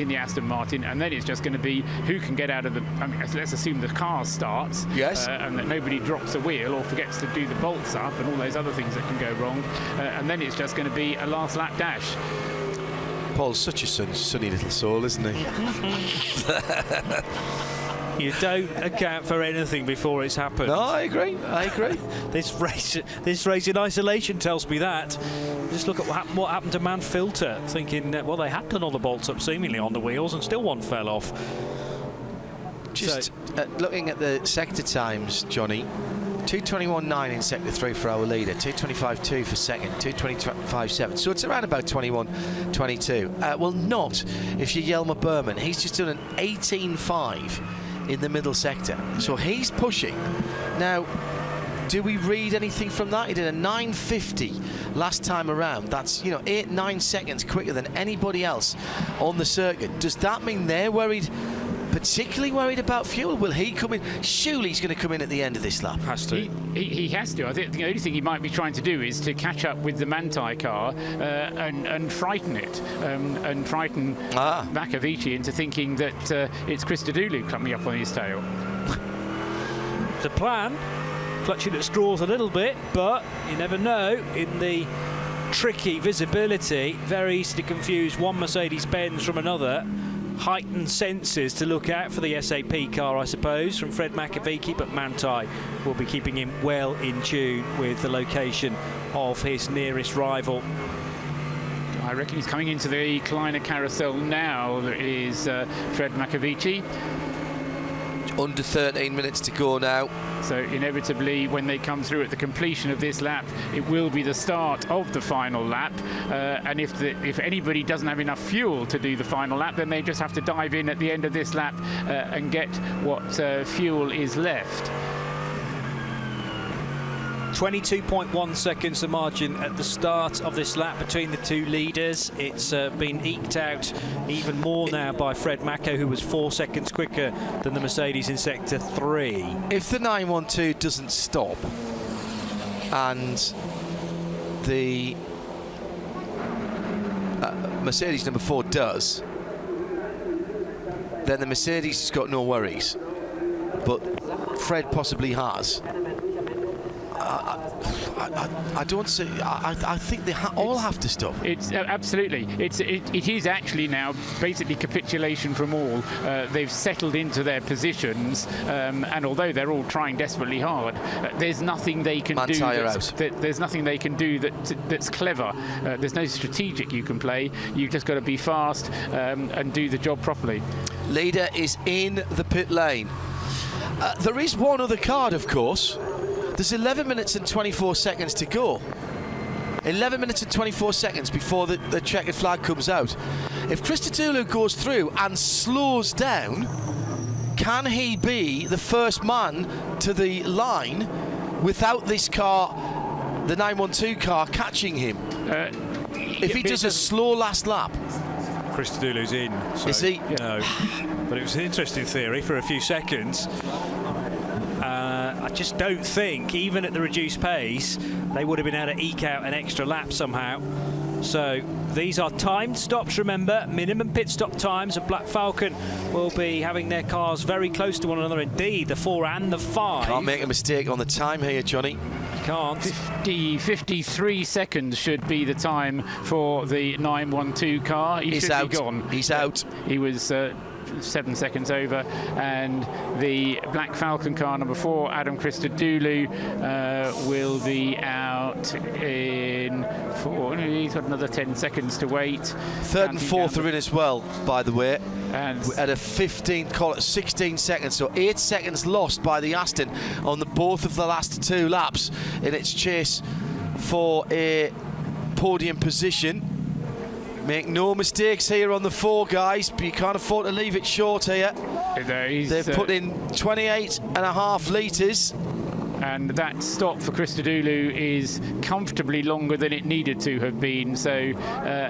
the Aston Martin, and then it's just going to be who can get out of the. I mean, let's assume the car starts, and that nobody drops a wheel or forgets to do the bolts up and all those other things that can go wrong, and then it's just going to be a last lap dash. Paul's such a sunny little soul, isn't he? You don't account for anything before it's happened. No, I agree. This race in isolation tells me that. Just look at what happened to Manfilter, thinking, well, they had done all the bolts up seemingly on the wheels and still one fell off. Just looking at the sector times, Johnny, 2:21.9 in sector 3 for our leader, 2:25.2 for second, 2:25.7. So it's around about 21:22. Well, not if you're Jelmer Berman. He's just done an 18.5 in the middle sector. So he's pushing. Now, do we read anything from that? He did a 9.50 last time around. That's, 8-9 seconds quicker than anybody else on the circuit. Does that mean they're particularly worried about fuel? Will he come in? Surely he's going to come in at the end of this lap. Has to. He has to. I think the only thing he might be trying to do is to catch up with the Manthey car and frighten it, and frighten Makowiecki into thinking that it's Christodoulou coming up on his tail. The plan, clutching at straws a little bit, but you never know. In the tricky visibility, very easy to confuse one Mercedes-Benz from another. Heightened senses to look out for the SAP car, I suppose, from Fred Makowiecki, but Manthey will be keeping him well in tune with the location of his nearest rival. I reckon he's coming into the Kleiner carousel now, is Fred Makowiecki. Under 13 minutes to go now. So inevitably, when they come through at the completion of this lap, it will be the start of the final lap. And if anybody doesn't have enough fuel to do the final lap, then they just have to dive in at the end of this lap and get what fuel is left. 22.1 seconds the margin at the start of this lap between the two leaders. It's been eked out even more now by Fred Mako, who was 4 seconds quicker than the Mercedes in sector 3. If the 912 doesn't stop and the Mercedes number 4 does, then the Mercedes has got no worries. But Fred possibly has. I don't see. I think they all have to stop. It's absolutely. It is actually now basically capitulation from all. They've settled into their positions, and although they're all trying desperately hard, there's nothing they can do. There's nothing they can do that's clever. There's no strategic you can play. You've just got to be fast and do the job properly. Leader is in the pit lane. There is one other card, of course. There's 11 minutes and 24 seconds to go. 11 minutes and 24 seconds before the checkered flag comes out. If Christodoulou goes through and slows down, can he be the first man to the line without this car, the 912 car, catching him? If he does a slow last lap. Christodoulou's in. So is he? No. But it was an interesting theory for a few seconds. I just don't think, even at the reduced pace, they would have been able to eke out an extra lap somehow. So these are timed stops, remember, minimum pit stop times, and Black Falcon will be having their cars very close to one another indeed, the 4 and the 5. Can't make a mistake on the time here, Johnny. Can't. 53 seconds should be the time for the 912 car. He's out. Be gone. He's out. He was 7 seconds over, and the Black Falcon car number 4, Adam Christodoulou, will be out in 4. He's got another 10 seconds to wait. Third and fourth are in as well, by the way, and at a 15th call at 16 seconds, so 8 seconds lost by the Aston on both of the last 2 laps in its chase for a podium position. Make no mistakes here on the 4, guys, but you can't afford to leave it short here. They've put in 28.5 litres. And that stop for Christodoulou is comfortably longer than it needed to have been. So,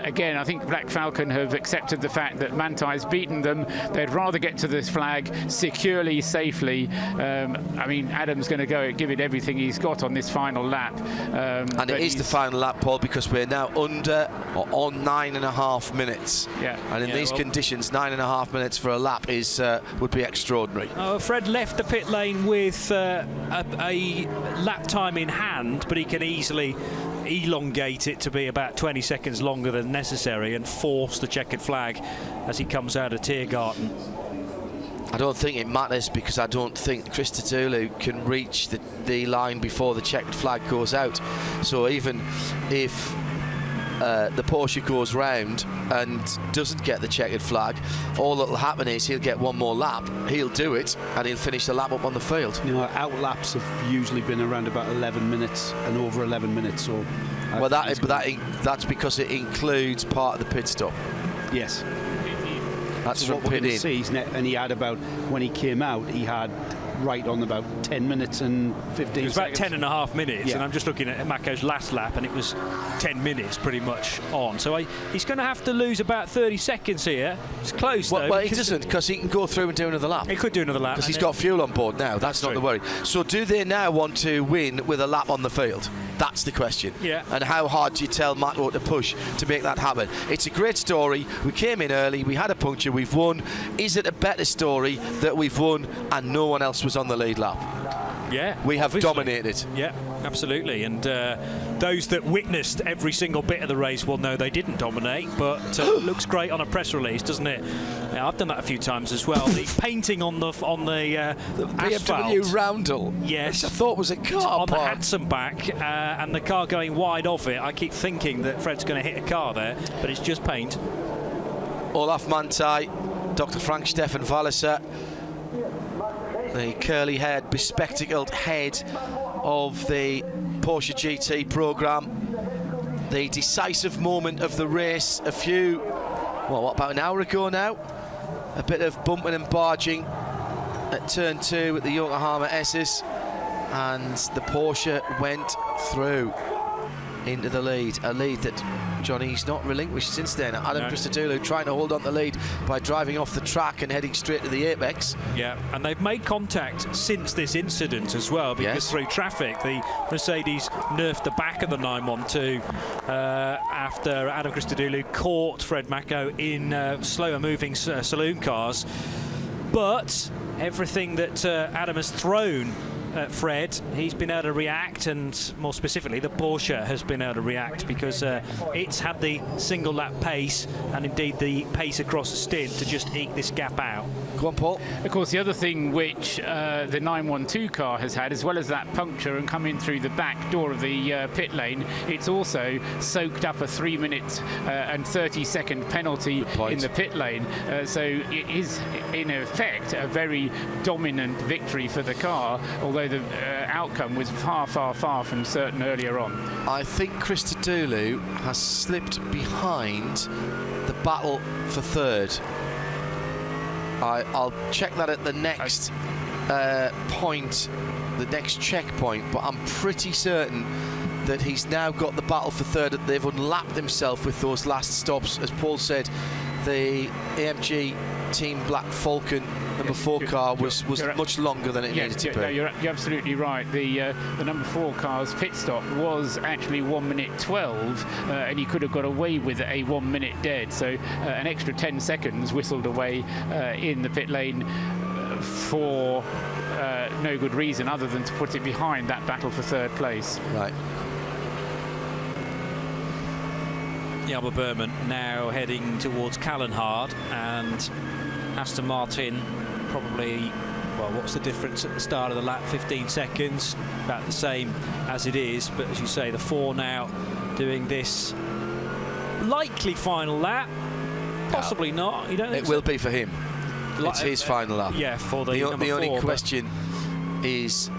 again, I think Black Falcon have accepted the fact that Manthey's beaten them. They'd rather get to this flag securely, safely. I mean, Adam's going to go give it everything he's got on this final lap. And it is the final lap, Paul, because we're now under or on 9.5 minutes. Yeah. And in these conditions, 9.5 minutes for a lap is would be extraordinary. Oh, Fred left the pit lane with a lap time in hand, but he can easily elongate it to be about 20 seconds longer than necessary and force the checkered flag as he comes out of Tiergarten. I don't think it matters, because I don't think Christodoulou can reach the line before the checkered flag goes out. So even if the Porsche goes round and doesn't get the checkered flag, all that'll happen is he'll get one more lap, he'll do it, and he'll finish the lap up on the field. You know, out laps have usually been around about 11 minutes and over 11 minutes. So well, that's because it includes part of the pit stop. Yes. That's so from what we're pit going in. to see, and he had about, when he came out, he had right on about 10 minutes and 15 It was about seconds. 10 and a half minutes, Yeah. and I'm just looking at Mako's last lap, and it was 10 minutes pretty much on. So he's going to have to lose about 30 seconds here. It's close, though. Well, he doesn't, because he can go through and do another lap. He could do another lap. Because he's and got fuel on board now. That's not true. the worry. So do they now want to win with a lap on the field? That's the question. Yeah. And how hard do you tell Mako to push to make that happen? It's a great story. We came in early. We had a puncture. We've won. Is it a better story that we've won and no one else was on the lead lap? Yeah, We have obviously. dominated. Yeah, absolutely. And those that witnessed every single bit of the race will know they didn't dominate, but it looks great on a press release, doesn't it? Yeah, I've done that a few times as well. The painting on the asphalt. BMW Roundel. Yes. Which I thought was a car On the park. Hatson back, and the car going wide off it. I keep thinking that Fred's going to hit a car there, but it's just paint. Olaf Manthey, Dr. Frank Stefan Walliser, the curly-haired, bespectacled head of the Porsche GT programme. The decisive moment of the race a few, well, what, about an hour ago now? A bit of bumping and barging at turn 2 at the Yokohama S's, and the Porsche went through into the lead, a lead that Johnny's not relinquished since then. Adam Christodoulou trying to hold on to the lead by driving off the track and heading straight to the apex. Yeah, and they've made contact since this incident as well, because through traffic, the Mercedes nerfed the back of the 912 after Adam Christodoulou caught Fred Mako in slower moving saloon cars. But everything that Adam has thrown at Fred, he's been able to react, and more specifically the Porsche has been able to react, because it's had the single lap pace and indeed the pace across the stint to just eke this gap out. Go on, Paul. Of course, the other thing which the 912 car has had, as well as that puncture and coming through the back door of the pit lane, it's also soaked up a 3-minute and 30-second penalty in the pit lane. So it is, in effect, a very dominant victory for the car, although the outcome was far, far, far from certain earlier on. I think Christodoulou has slipped behind the battle for third. I'll check that at the next point, the next checkpoint, but I'm pretty certain that he's now got the battle for third. They've unlapped themselves with those last stops. As Paul said, the AMG Team Black Falcon number 4 car was much longer than it needed to be. No, you're absolutely right. The number 4 car's pit stop was actually 1 minute 12, and he could have got away with a 1 minute dead. So an extra 10 seconds whistled away in the pit lane for no good reason other than to put it behind that battle for third place. Right. Jelmer Berman now heading towards Callenhard, and Aston Martin probably, well, what's the difference at the start of the lap? 15 seconds, about the same as it is, but as you say, the 4 now doing this likely final lap. Possibly not. You don't think It will be for him. It's his final lap. Yeah, for the number 4. The only question is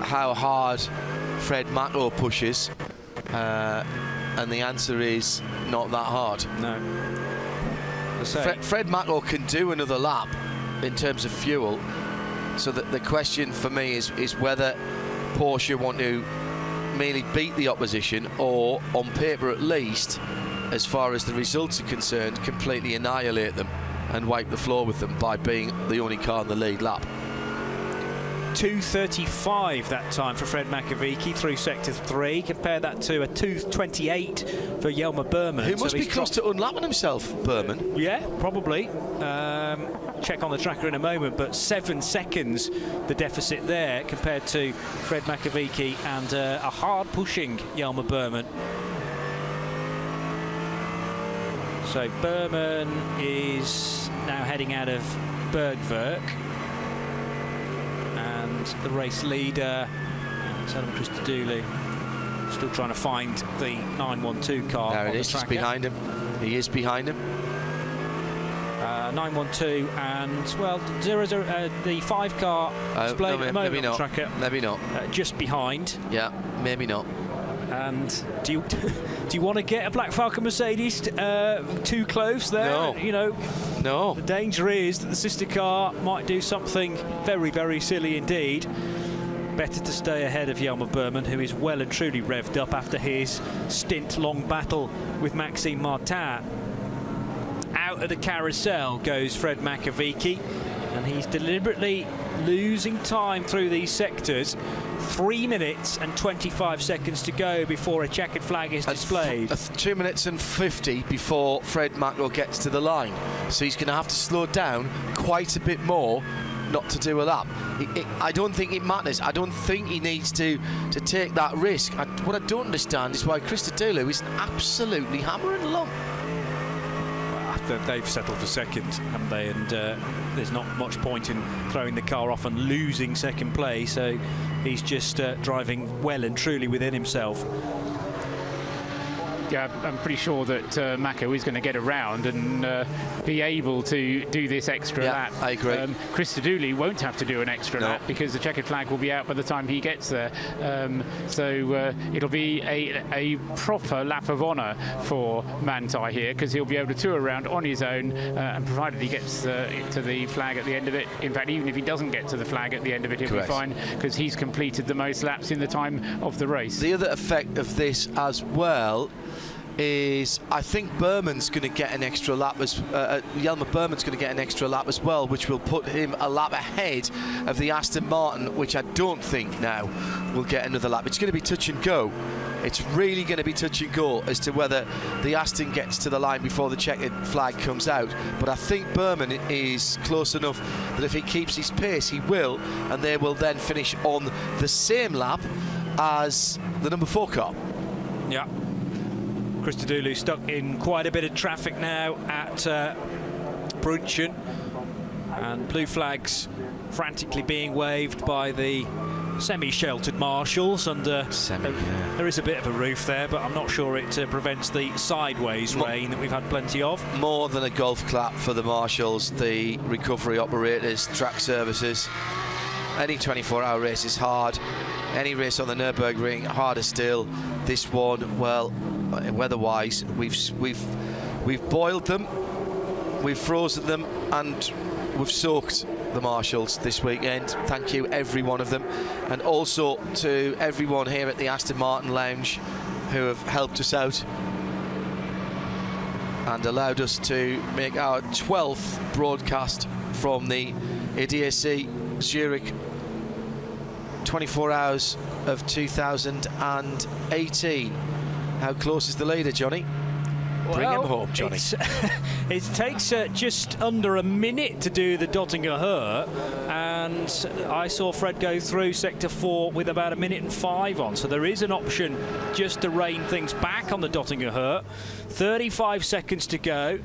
how hard Fred Mako pushes, and the answer is not that hard. No. Fred Mako can do another lap in terms of fuel, so that the question for me is whether Porsche want to merely beat the opposition, or on paper at least, as far as the results are concerned, completely annihilate them and wipe the floor with them by being the only car in the lead lap. 2:35 that time for Fred Makowiecki through sector 3. Compare that to a 2:28 for Jelmer Berman. Who must be close to unlapping himself, Berman. Yeah, probably. Check on the tracker in a moment, but 7 seconds the deficit there compared to Fred Makowiecki and a hard-pushing Jelmer Berman. So Berman is now heading out of Bergwerk. The race leader, Adam Christodoulou, still trying to find the 912 car. There it is, just behind him. He is behind him. 912 and, well, the 5 car displayed at the moment on the tracker. Maybe not. Just behind. Yeah, maybe not. And do you want to get a Black Falcon Mercedes too close there? No. You know, No. the danger is that the sister car might do something very, very silly indeed. Better to stay ahead of Jelmer Berman, who is well and truly revved up after his stint-long battle with Maxime Martin. Out of the carousel goes Fred Makowiecki, and he's deliberately losing time through these sectors. 3 minutes and 25 seconds to go before a checkered flag is displayed. 2 minutes and 50 before Fred Mako gets to the line. So he's going to have to slow down quite a bit more not to do a lap. I don't think it matters. I don't think he needs to take that risk. What I don't understand is why Christodoulou is absolutely hammering along. They've settled for second, haven't they? And there's not much point in throwing the car off and losing second place. So he's just driving well and truly within himself. Yeah, I'm pretty sure that Mako is going to get around and be able to do this extra lap. I agree. Christodoulou won't have to do an extra lap because the checkered flag will be out by the time he gets there. So it'll be a proper lap of honour for Manthey here, because he'll be able to tour around on his own, and provided he gets to the flag at the end of it. In fact, even if he doesn't get to the flag at the end of it, he'll be fine, because he's completed the most laps in the time of the race. The other effect of this as well is I think Berman's going to get an extra lap Jelmer Berman's going to get an extra lap as well, which will put him a lap ahead of the Aston Martin, which I don't think now will get another lap. It's going to be touch and go. It's really going to be touch and go as to whether the Aston gets to the line before the checkered flag comes out. But I think Berman is close enough that if he keeps his pace, he will, and they will then finish on the same lap as the number 4 car. Yeah. Christodoulou stuck in quite a bit of traffic now at Brunchen, and blue flags frantically being waved by the semi-sheltered marshals under there is a bit of a roof there, but I'm not sure it prevents the sideways rain that we've had plenty of. More than a golf clap for the marshals, the recovery operators, track services. Any 24-hour race is hard. Any race on the Nürburgring, harder still. This one, well, weather-wise, we've boiled them, we've frozen them, and we've soaked the marshals this weekend. Thank you, every one of them, and also to everyone here at the Aston Martin Lounge who have helped us out and allowed us to make our 12th broadcast from the ADAC Zurich 24 hours of 2018. How close is the leader, Johnny? Bring him home, Johnny. It takes just under a minute to do the Dottinger Her, and I saw Fred go through sector 4 with about 1 minute and 5 on, so there is an option just to rein things back on the Dottinger Her. 35 seconds to go,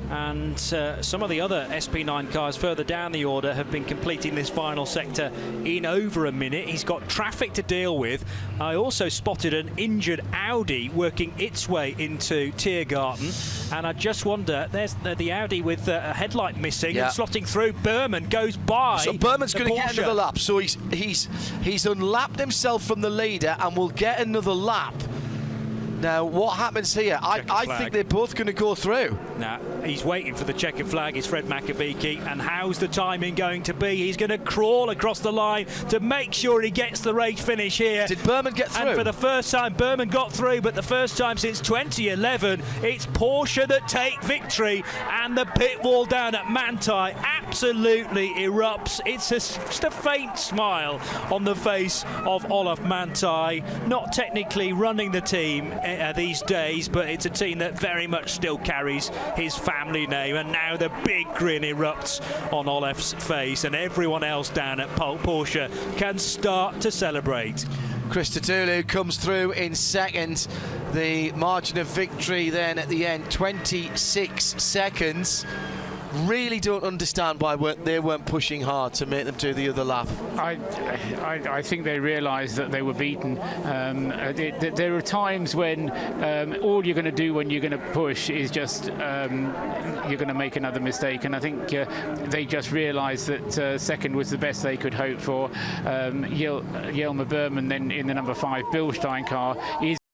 and some of the other SP9 cars further down the order have been completing this final sector in over a minute. He's got traffic to deal with. I also spotted an injured Audi working its way into Tiergarten, and I just wonder, there's the Audi with a headlight missing and slotting through. Berman goes by. So Berman's going to get another lap. So he's unlapped himself from the leader and will get another lap. Now, what happens here? I think they're both going to go through. Now, he's waiting for the checkered flag. It's Fred Makowiecki. And how's the timing going to be? He's going to crawl across the line to make sure he gets the race finish here. Did Berman get through? And for the first time, Berman got through, but the first time since 2011, it's Porsche that take victory. And the pit wall down at Manthey absolutely erupts. It's just a faint smile on the face of Olaf Manthey. Not technically running the team these days, but it's a team that very much still carries his family name, and now the big grin erupts on Olaf's face, and everyone else down at Porsche can start to celebrate. Christodoulou comes through in second. The margin of victory then at the end, 26 seconds. Really don't understand why they weren't pushing hard to make them do the other lap. I think they realised that they were beaten. There are times when all you're going to do when you're going to push is just you're going to make another mistake, and I think they just realised that second was the best they could hope for. Jelmer Berman then in the number 5 Bilstein car is